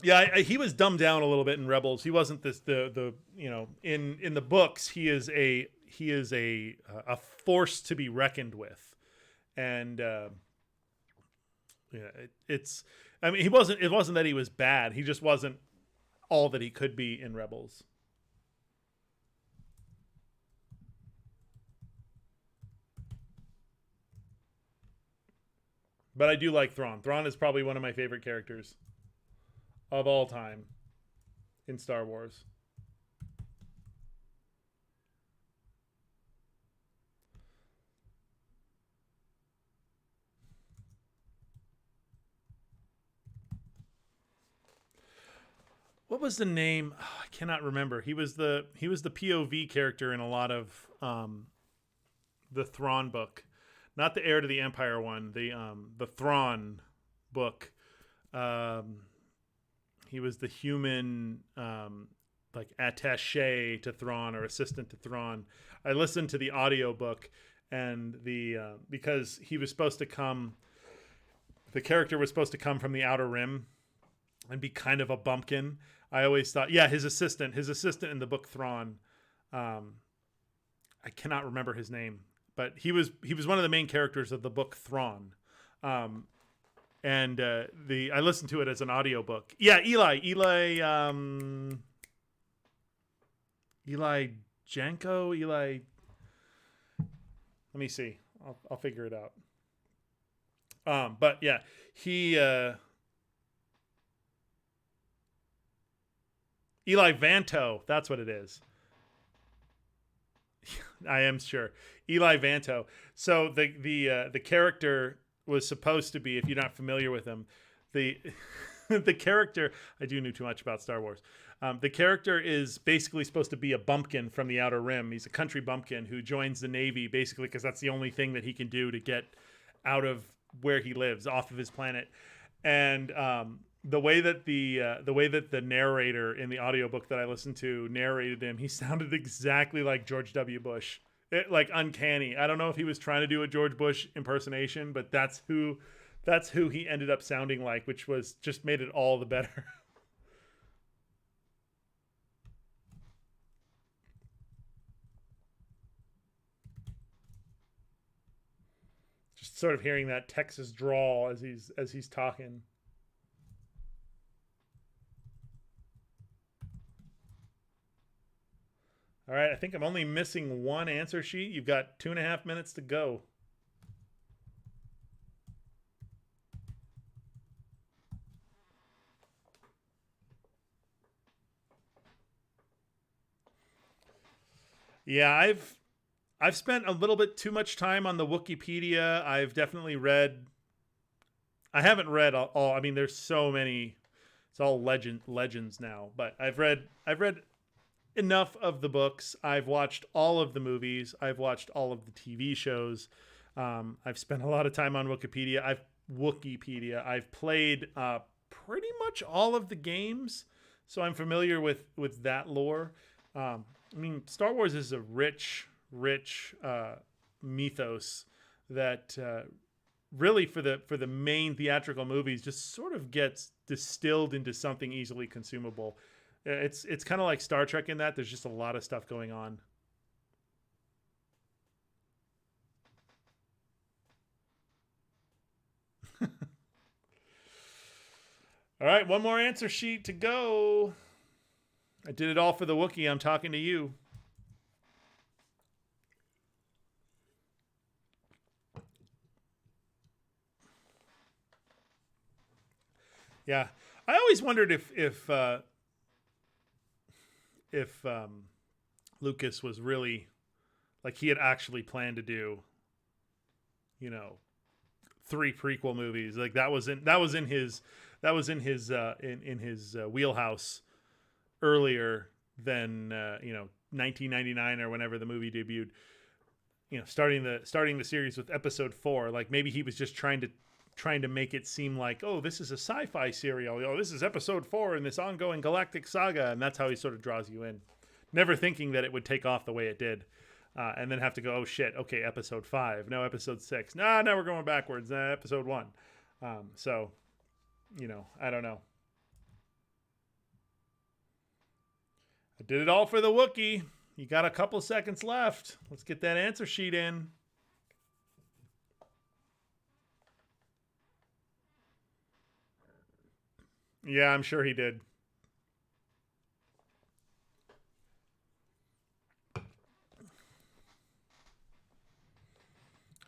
Yeah, he was dumbed down a little bit in Rebels. He wasn't the you know, in the books he is a force to be reckoned with. And it's, I mean, it wasn't that he was bad. He just wasn't all that he could be in Rebels. But I do like Thrawn. Thrawn is probably one of my favorite characters of all time in Star Wars. What was the name? Oh, I cannot remember. He was the POV character in a lot of the Thrawn book, not the Heir to the Empire one. The Thrawn book. He was the human like attaché to Thrawn or assistant to Thrawn. I listened to the audiobook, and because he was supposed to come, the character was supposed to come from the Outer Rim and be kind of a bumpkin. I always thought, yeah, his assistant in the book Thrawn. I cannot remember his name, but he was one of the main characters of the book Thrawn. And I listened to it as an audiobook. Yeah, Eli Janko. Let me see. I'll figure it out. But yeah, he Eli Vanto. That's what it is. I am sure. Eli Vanto. So the character was supposed to be, if you're not familiar with him, the character, I do know too much about Star Wars. The character is basically supposed to be a bumpkin from the Outer Rim. He's a country bumpkin who joins the Navy basically because that's the only thing that he can do to get out of where he lives, off of his planet. And the way that the narrator in the audiobook that I listened to narrated him, he sounded exactly like George W. Bush. Like uncanny. I don't know if he was trying to do a George Bush impersonation, but that's who he ended up sounding like, which was just made it all the better. Just sort of hearing that Texas drawl as he's talking. All right, I think I'm only missing one answer sheet. You've got 2.5 minutes to go. Yeah, I've spent a little bit too much time on the Wikipedia. I've definitely read. I haven't read all. I mean, there's so many. It's all legends now. But I've read enough of the books. I've watched all of the movies. I've watched all of the TV shows. I've spent a lot of time on Wikipedia. I've played pretty much all of the games, so I'm familiar with that lore. I mean, Star Wars is a rich mythos that really for the main theatrical movies just sort of gets distilled into something easily consumable. It's kind of like Star Trek in that there's just a lot of stuff going on. All right, one more answer sheet to go. I did it all for the Wookiee. I'm talking to you. Yeah, I always wondered if Lucas was really like he had actually planned to do, you know, 3 prequel movies. Like that was in his wheelhouse earlier than 1999 or whenever the movie debuted. You know, starting the series with episode 4. Like maybe he was just trying to make it seem like, oh, this is a sci-fi serial. Oh, this is episode 4 in this ongoing galactic saga, and that's how he sort of draws you in. Never thinking that it would take off the way it did, and then have to go, oh shit, okay, episode 5, no, episode 6, now we're going backwards, episode 1. So, I don't know. I did it all for the Wookiee. You got a couple seconds left. Let's get that answer sheet in. Yeah, I'm sure he did.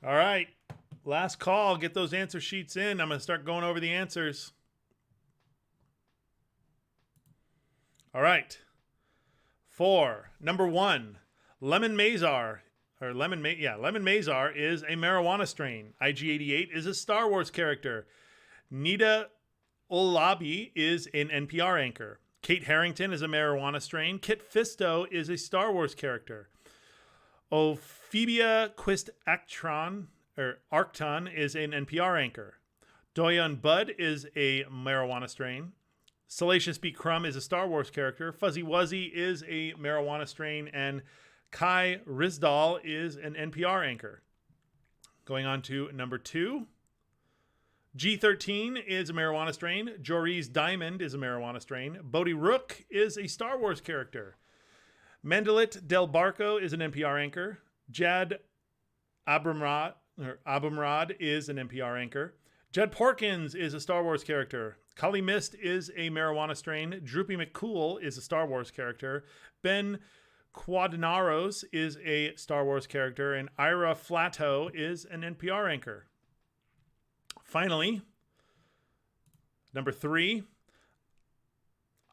All right. Last call. Get those answer sheets in. I'm going to start going over the answers. All right. For number 1, Lemon Mazar. Lemon Mazar is a marijuana strain. IG-88 is a Star Wars character. Nida Olabi is an NPR anchor. Kate Harington is a marijuana strain. Kit Fisto is a Star Wars character. Ophidia Quist Arcton is an NPR anchor. Doyon Bud is a marijuana strain. Salacious B. Crumb is a Star Wars character. Fuzzy Wuzzy is a marijuana strain. And Kai Rizdal is an NPR anchor. Going on to number 2. G13 is a marijuana strain. Joris Diamond is a marijuana strain. Bodhi Rook is a Star Wars character. Mandalit Del Barco is an NPR anchor. Jad Abumrad is an NPR anchor. Jed Porkins is a Star Wars character. Kali Mist is a marijuana strain. Droopy McCool is a Star Wars character. Ben Quadinaros is a Star Wars character. And Ira Flato is an NPR anchor. Finally, number 3,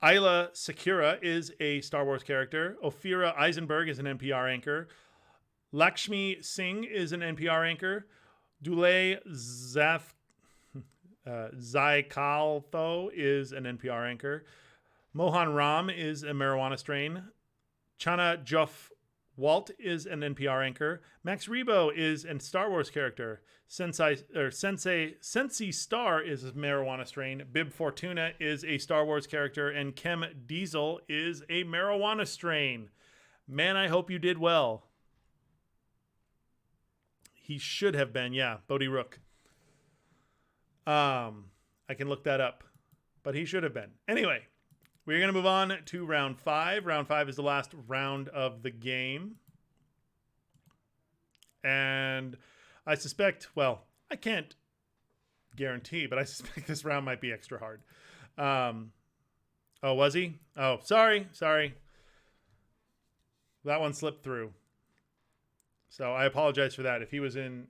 Isla Sakura is a Star Wars character. Ophira Eisenberg is an NPR anchor. Lakshmi Singh is an NPR anchor. Dule Zaikaltho is an NPR anchor. Mohan Ram is a marijuana strain. Chana Joff Walt is an NPR anchor. Max Rebo is a Star Wars character. Sensi Star is a marijuana strain. Bib Fortuna is a Star Wars character. And Kem Diesel is a marijuana strain. Man, I hope you did well. He should have been, yeah, Bodhi Rook. I can look that up. But he should have been. Anyway. We're going to move on to round 5. Round 5 is the last round of the game. And I suspect, well, I can't guarantee, but I suspect this round might be extra hard. Oh, was he? Oh, sorry. That one slipped through. So I apologize for that. If he was in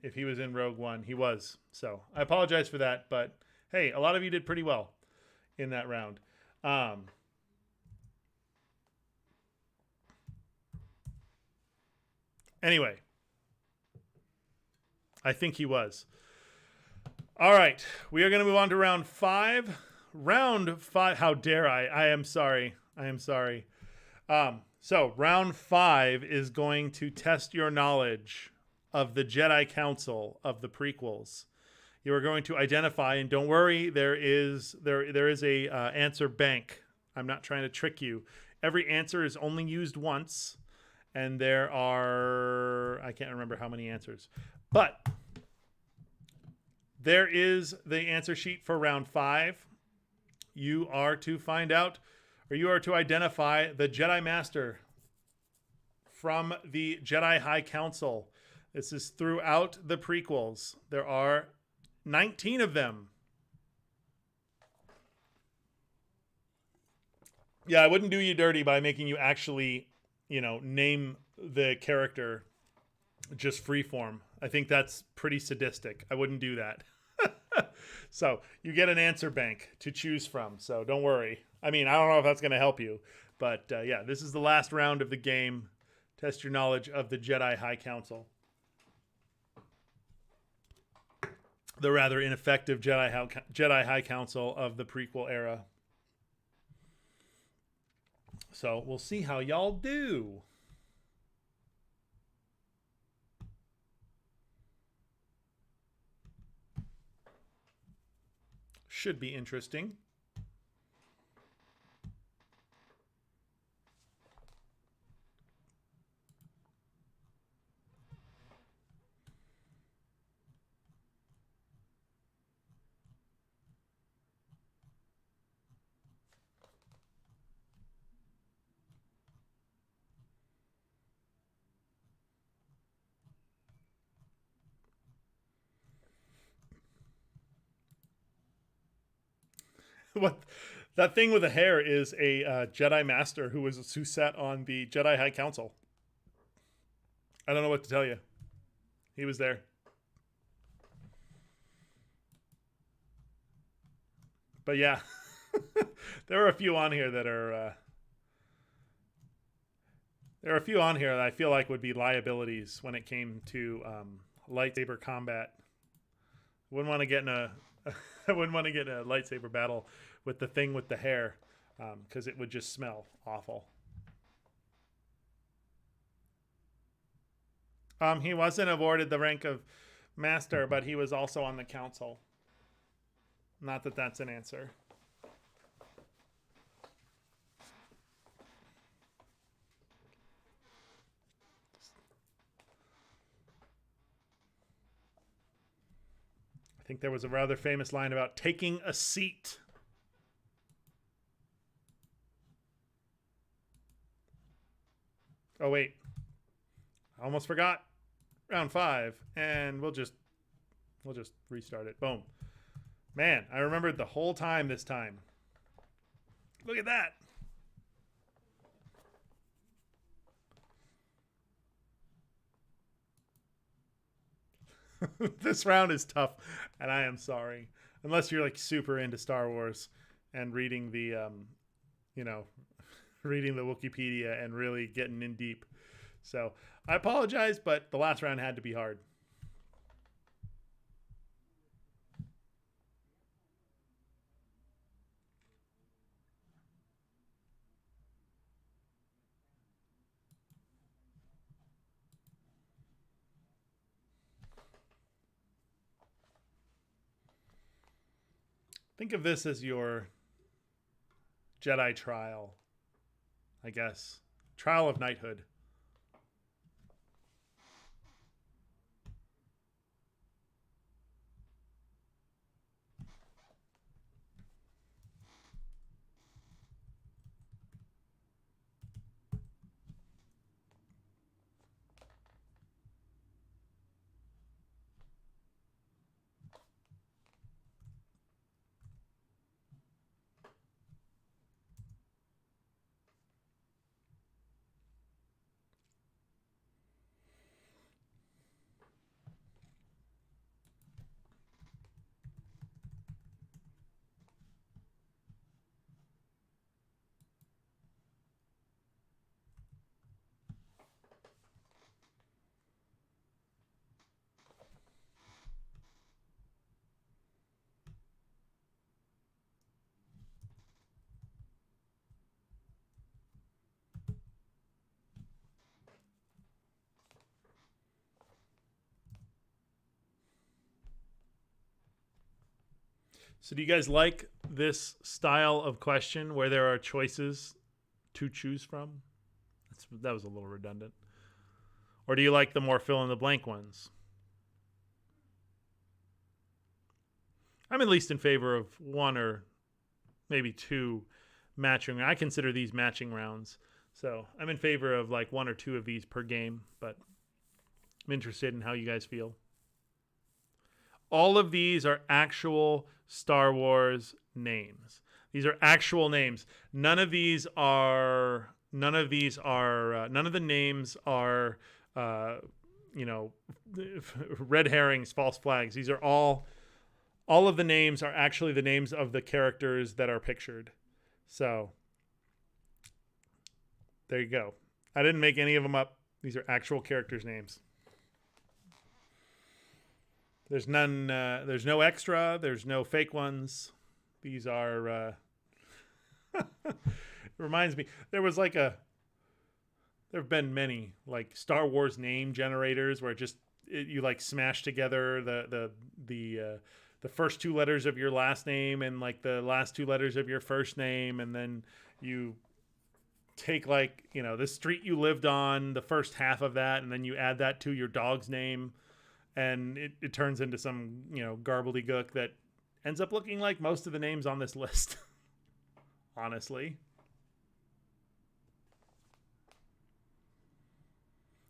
Rogue One, he was. So I apologize for that. But hey, a lot of you did pretty well in that round. Anyway, I think he was. All right. We are going to move on to round 5. Round 5. How dare I? I am sorry. I am sorry. So round 5 is going to test your knowledge of the Jedi Council of the prequels. You are going to identify, and don't worry, there is a answer bank. I'm not trying to trick you. Every answer is only used once, and there are, I can't remember how many answers, but there is the answer sheet for round 5. You are to find out, or you are to identify the Jedi Master from the Jedi High Council. This is throughout the prequels. There are 19 of them. Yeah, I wouldn't do you dirty by making you actually, name the character just freeform. I think that's pretty sadistic. I wouldn't do that. So you get an answer bank to choose from. So don't worry. I mean, I don't know if that's going to help you. But yeah, this is the last round of the game. Test your knowledge of the Jedi High Council. The rather ineffective Jedi High Council of the prequel era. So we'll see how y'all do. Should be interesting. What that thing with the hair is a Jedi Master who sat on the Jedi High Council. I don't know what to tell you. He was there. But yeah, there are a few on here that are. There are a few on here that I feel like would be liabilities when it came to lightsaber combat. Wouldn't want to get in a. I wouldn't want to get in a lightsaber battle with the thing with the hair, because it would just smell awful. He wasn't awarded the rank of master, but he was also on the council. Not that that's an answer. I think there was a rather famous line about taking a seat. Oh, wait. I almost forgot. Round 5. And we'll just restart it. Boom. Man, I remembered the whole time this time. Look at that. This round is tough, and I am sorry. Unless you're like super into Star Wars and reading the reading the Wikipedia and really getting in deep. So I apologize, but the last round had to be hard. Think of this as your Jedi trial, I guess. Trial of knighthood. So do you guys like this style of question where there are choices to choose from? That was a little redundant. Or do you like the more fill-in-the-blank ones? I'm at least in favor of one or maybe two matching. I consider these matching rounds. So I'm in favor of like one or two of these per game, but I'm interested in how you guys feel. All of these are actual Star Wars names. These are actual names. None of the names are, red herrings, false flags. These are all of the names are actually the names of the characters that are pictured. So there you go. I didn't make any of them up. These are actual characters' names. There's none. There's no extra. There's no fake ones. These are. It reminds me. There have been many like Star Wars name generators where you like smash together the first two letters of your last name and like the last two letters of your first name, and then you take like the street you lived on, the first half of that, and then you add that to your dog's name. And it turns into some, garbledygook that ends up looking like most of the names on this list. Honestly.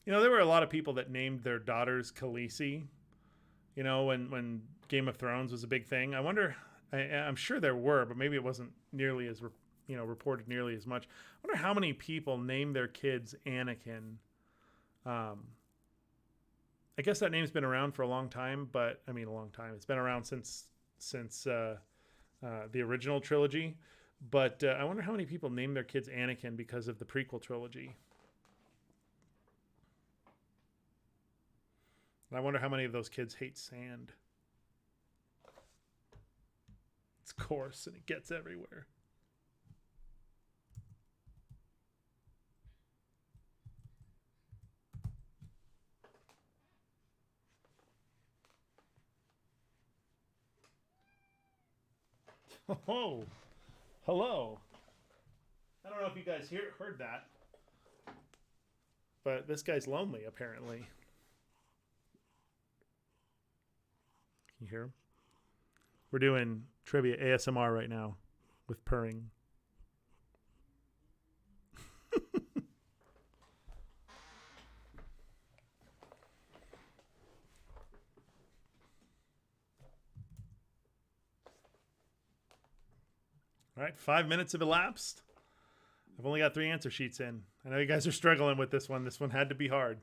There were a lot of people that named their daughters Khaleesi, when Game of Thrones was a big thing. I wonder, I'm sure there were, but maybe it wasn't nearly as, reported nearly as much. I wonder how many people named their kids Anakin. I guess that name's been around for a long time, but a long time. It's been around since the original trilogy. But I wonder how many people named their kids Anakin because of the prequel trilogy. And I wonder how many of those kids hate sand. It's coarse and it gets everywhere. Oh, hello. I don't know if you guys heard that, but this guy's lonely, apparently. Can you hear him? We're doing trivia ASMR right now with purring. All right, 5 minutes have elapsed. I've only got 3 answer sheets in. I know you guys are struggling with this one. This one had to be hard.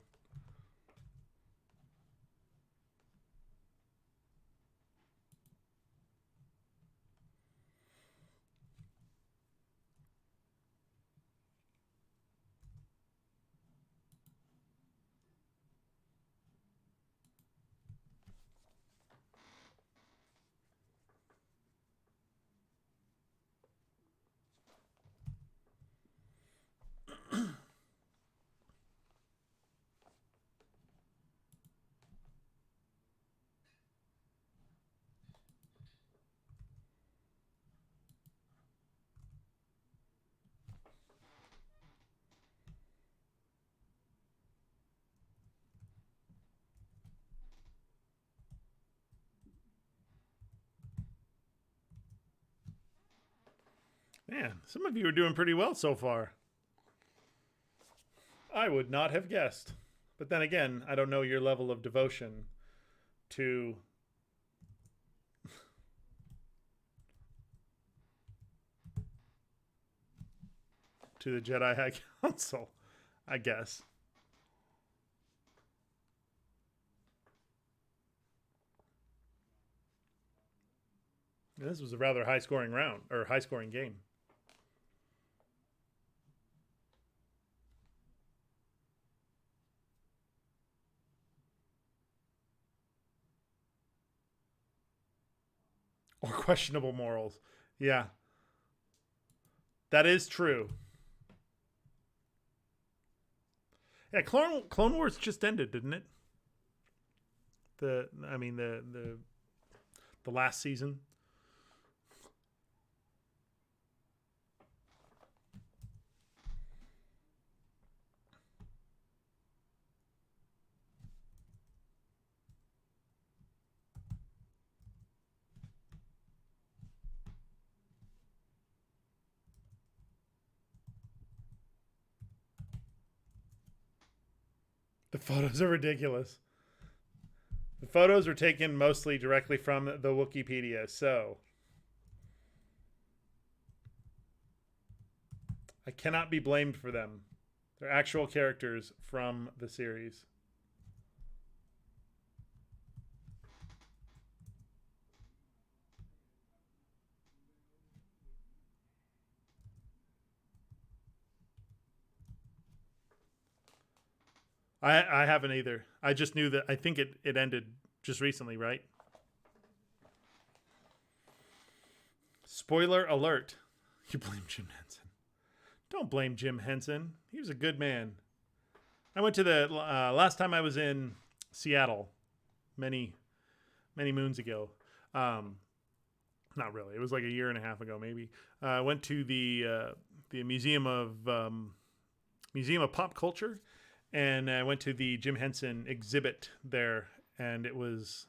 Man, some of you are doing pretty well so far. I would not have guessed. But then again, I don't know your level of devotion to the Jedi High Council, I guess. This was a rather high-scoring round, or high-scoring game. Or questionable morals. Yeah. That is true. Yeah, Clone Wars just ended, didn't it? The last season. The photos are ridiculous. The photos were taken mostly directly from the Wikipedia, so I cannot be blamed for them. They're actual characters from the series. I haven't either. I just knew that. I think it ended just recently, right? Spoiler alert. You blame Jim Henson. Don't blame Jim Henson. He was a good man. I went to the last time I was in Seattle many moons ago. Not really. It was like a year and a half ago, maybe. I went to the Museum of Pop Culture, and I went to the Jim Henson exhibit there, and it was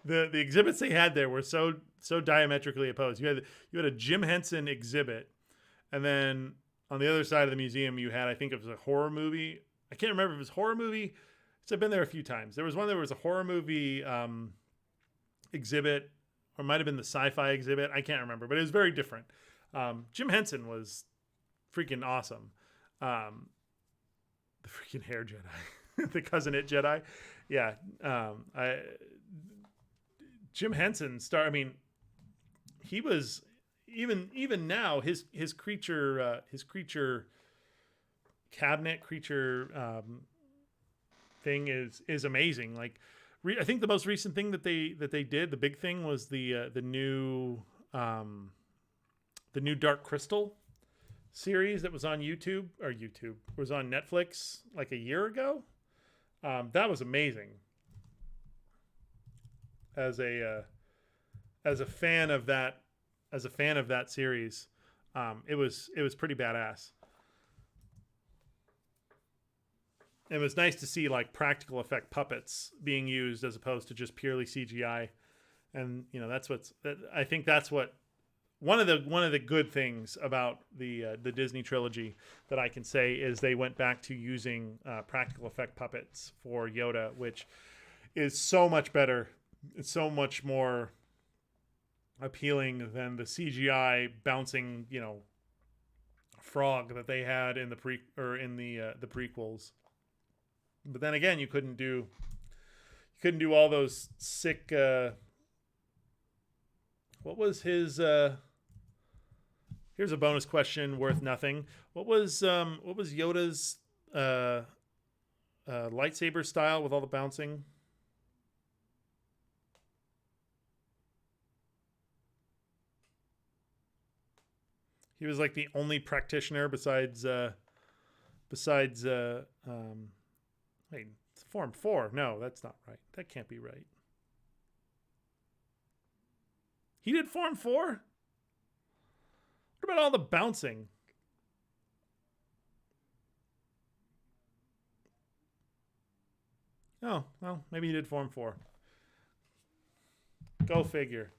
the exhibits they had there were so diametrically opposed. You had a Jim Henson exhibit, and then on the other side of the museum you had, I think it was a horror movie. I can't remember if it was a horror movie. So I've been there a few times. There was one that was a horror movie exhibit, or it might have been the sci-fi exhibit. I can't remember, but it was very different. Jim Henson was freaking awesome. The freaking hair Jedi, the cousin it Jedi. Yeah. Jim Henson I mean, he was even now his creature cabinet thing is amazing. Like, I think the most recent thing that they did, the big thing, was the new Dark Crystal series that was on was on Netflix like a year ago. That was amazing. As a fan of that series, it was pretty badass. It was nice to see like practical effect puppets being used as opposed to just purely CGI. And I think that's what one of the good things about the Disney trilogy that I can say is they went back to using practical effect puppets for Yoda, which is so much better. It's so much more appealing than the CGI bouncing, frog that they had in the prequels. But then again, you couldn't do all those sick. What was his? Here's a bonus question worth nothing. What was Yoda's lightsaber style with all the bouncing? He was like the only practitioner besides wait, it's Form 4. No, that's not right. That can't be right. He did Form 4? What about all the bouncing? Oh, well, maybe he did Form 4. Go figure.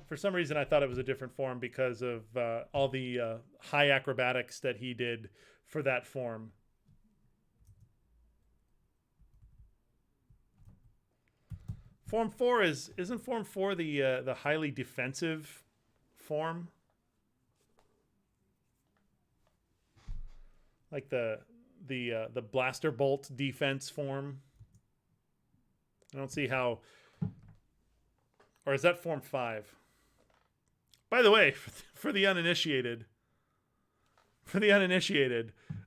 For some reason I thought it was a different form because of all the high acrobatics that he did for that form. Form 4 isn't Form 4 the highly defensive form? Like the blaster bolt defense form? I don't see how. Or is that Form 5? By the way, for the uninitiated,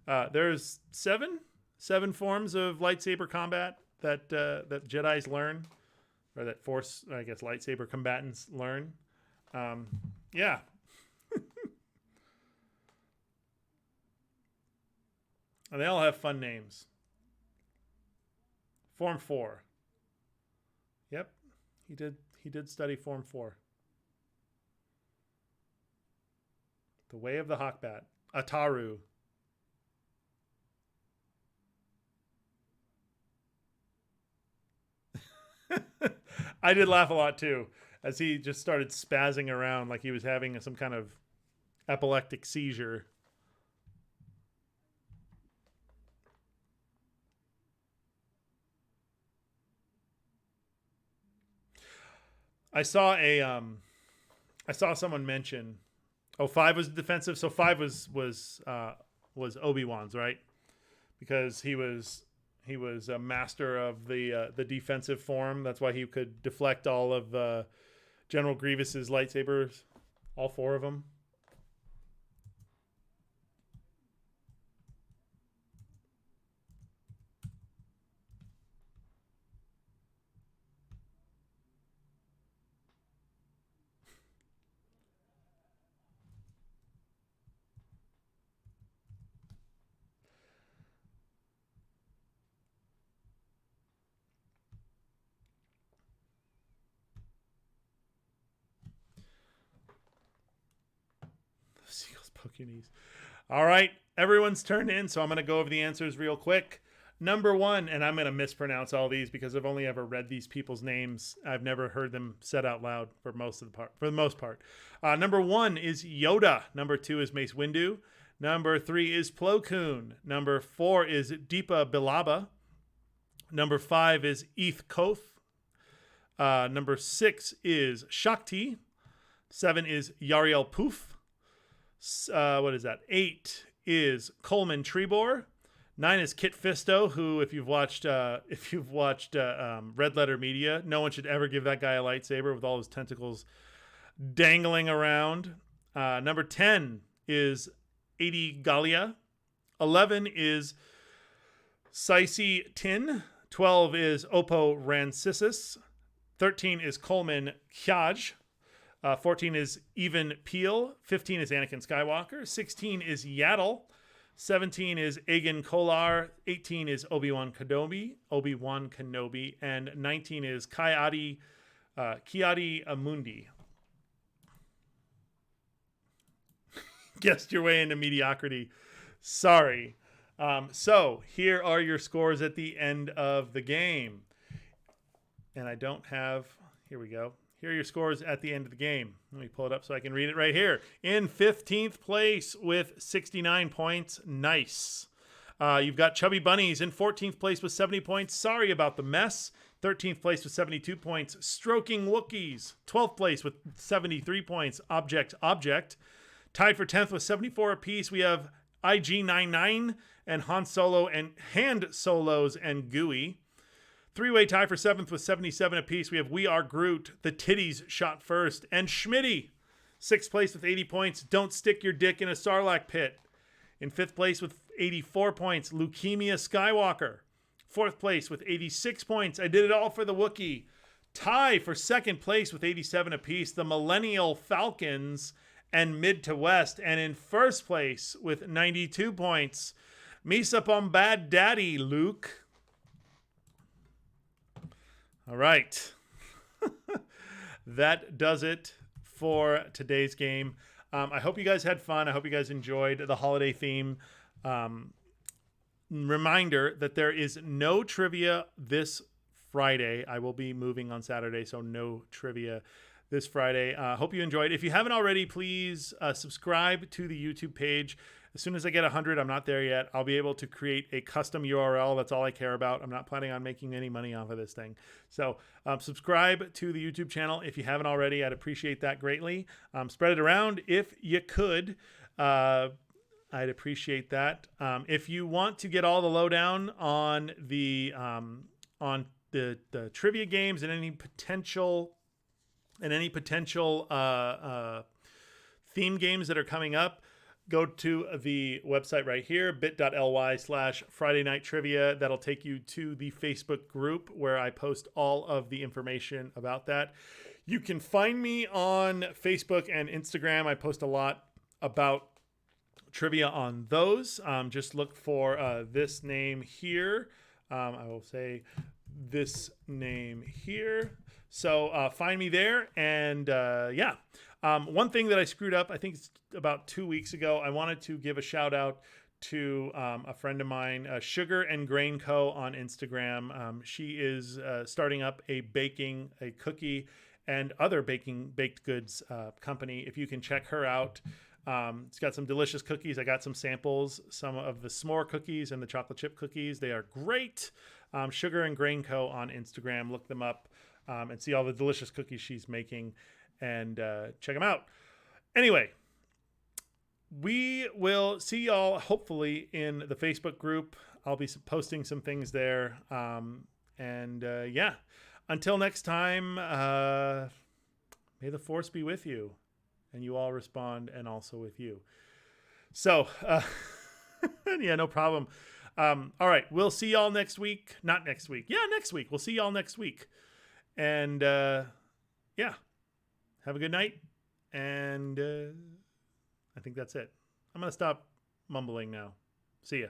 there's seven forms of lightsaber combat that Jedis learn, or that Force, I guess, lightsaber combatants learn. Yeah. And they all have fun names. Form 4. Yep, he did study Form 4. The Way of the Hawkbat. Ataru. I did laugh a lot too, as he just started spazzing around like he was having some kind of epileptic seizure. I saw I saw someone mention, oh, 5 was defensive, so 5 was Obi-Wan's, right? Because he was a master of the defensive form. That's why he could deflect all of General Grievous's lightsabers, all 4 of them. Seagulls poke your knees. All right, everyone's turned in, so I'm going to go over the answers real quick. Number 1, and I'm going to mispronounce all these because I've only ever read these people's names. I've never heard them said out loud for the most part. Number 1 is Yoda. Number 2 is Mace Windu. Number 3 is Plo Koon. Number 4 is Deepa Bilaba. Number 5 is Eth Koth. Number 6 is Shakti. 7 is Yariel Poof. What is that? 8 is Coleman Trebor. 9 is Kit Fisto, who, if you've watched Red Letter Media, no one should ever give that guy a lightsaber with all his tentacles dangling around. Number 10 is Adi Galia. 11 is Saisi Tin. 12 is Oppo Rancisis. 13 is Coleman Kjaj. 14 is Even Peel. 15 is Anakin Skywalker. 16 is Yaddle. 17 is Aegon Kolar. 18 is Obi-Wan Kenobi. And 19 is Kiadi Amundi. Guessed your way into mediocrity. Sorry. So here are your scores at the end of the game. And I don't have... Here we go. Here are your scores at the end of the game. Let me pull it up so I can read it right here. In 15th place with 69 points. Nice. You've got Chubby Bunnies in 14th place with 70 points. Sorry about the mess. 13th place with 72 points. Stroking Wookiees. 12th place with 73 points. Object. Tied for 10th with 74 apiece. We have IG99 and Han Solo and Hand Solos and Gooey. 3-way tie for 7th with 77 apiece. We have We Are Groot, The Titties Shot First, and Schmitty. 6th place with 80 points. Don't Stick Your Dick in a Sarlacc Pit. In 5th place with 84 points, Leukemia Skywalker. 4th place with 86 points. I Did It All for the Wookiee. Tie for 2nd place with 87 apiece, the Millennial Falcons and Mid to West. And in 1st place with 92 points, Misa Bombad Daddy Luke. All right. That does it for today's game. I hope you guys had fun. I hope you guys enjoyed the holiday theme. Reminder that there is no trivia this Friday. I will be moving on Saturday, so no trivia this Friday. Hope you enjoyed. If you haven't already, please subscribe to the YouTube page. As soon as I get 100, I'm not there yet, I'll be able to create a custom URL. That's all I care about. I'm not planning on making any money off of this thing. So subscribe to the YouTube channel if you haven't already. I'd appreciate that greatly. Spread it around if you could. I'd appreciate that. If you want to get all the lowdown on the trivia games and any potential theme games that are coming up, go to the website right here, bit.ly/Friday Night Trivia. That'll take you to the Facebook group where I post all of the information about that. You can find me on Facebook and Instagram. I post a lot about trivia on those. Just look for this name here. I will say this name here. So find me there. And yeah. One thing that I screwed up, I think it's about 2 weeks ago, I wanted to give a shout out to a friend of mine, Sugar and Grain Co. on Instagram. She is starting up a cookie and other baked goods company. If you can check her out, it's got some delicious cookies. I got some samples, some of the s'more cookies and the chocolate chip cookies. They are great. Sugar and Grain Co. on Instagram. Look them up and see all the delicious cookies she's making, and check them out. Anyway, we will see y'all hopefully in the Facebook group. I'll be posting some things there. Yeah, until next time, may the Force be with you, and you all respond, and also with you. So, yeah, no problem. All right, we'll see y'all next week. Not next week. Yeah, next week. We'll see y'all next week. And yeah, have a good night. And I think that's it. I'm going to stop mumbling now. See ya.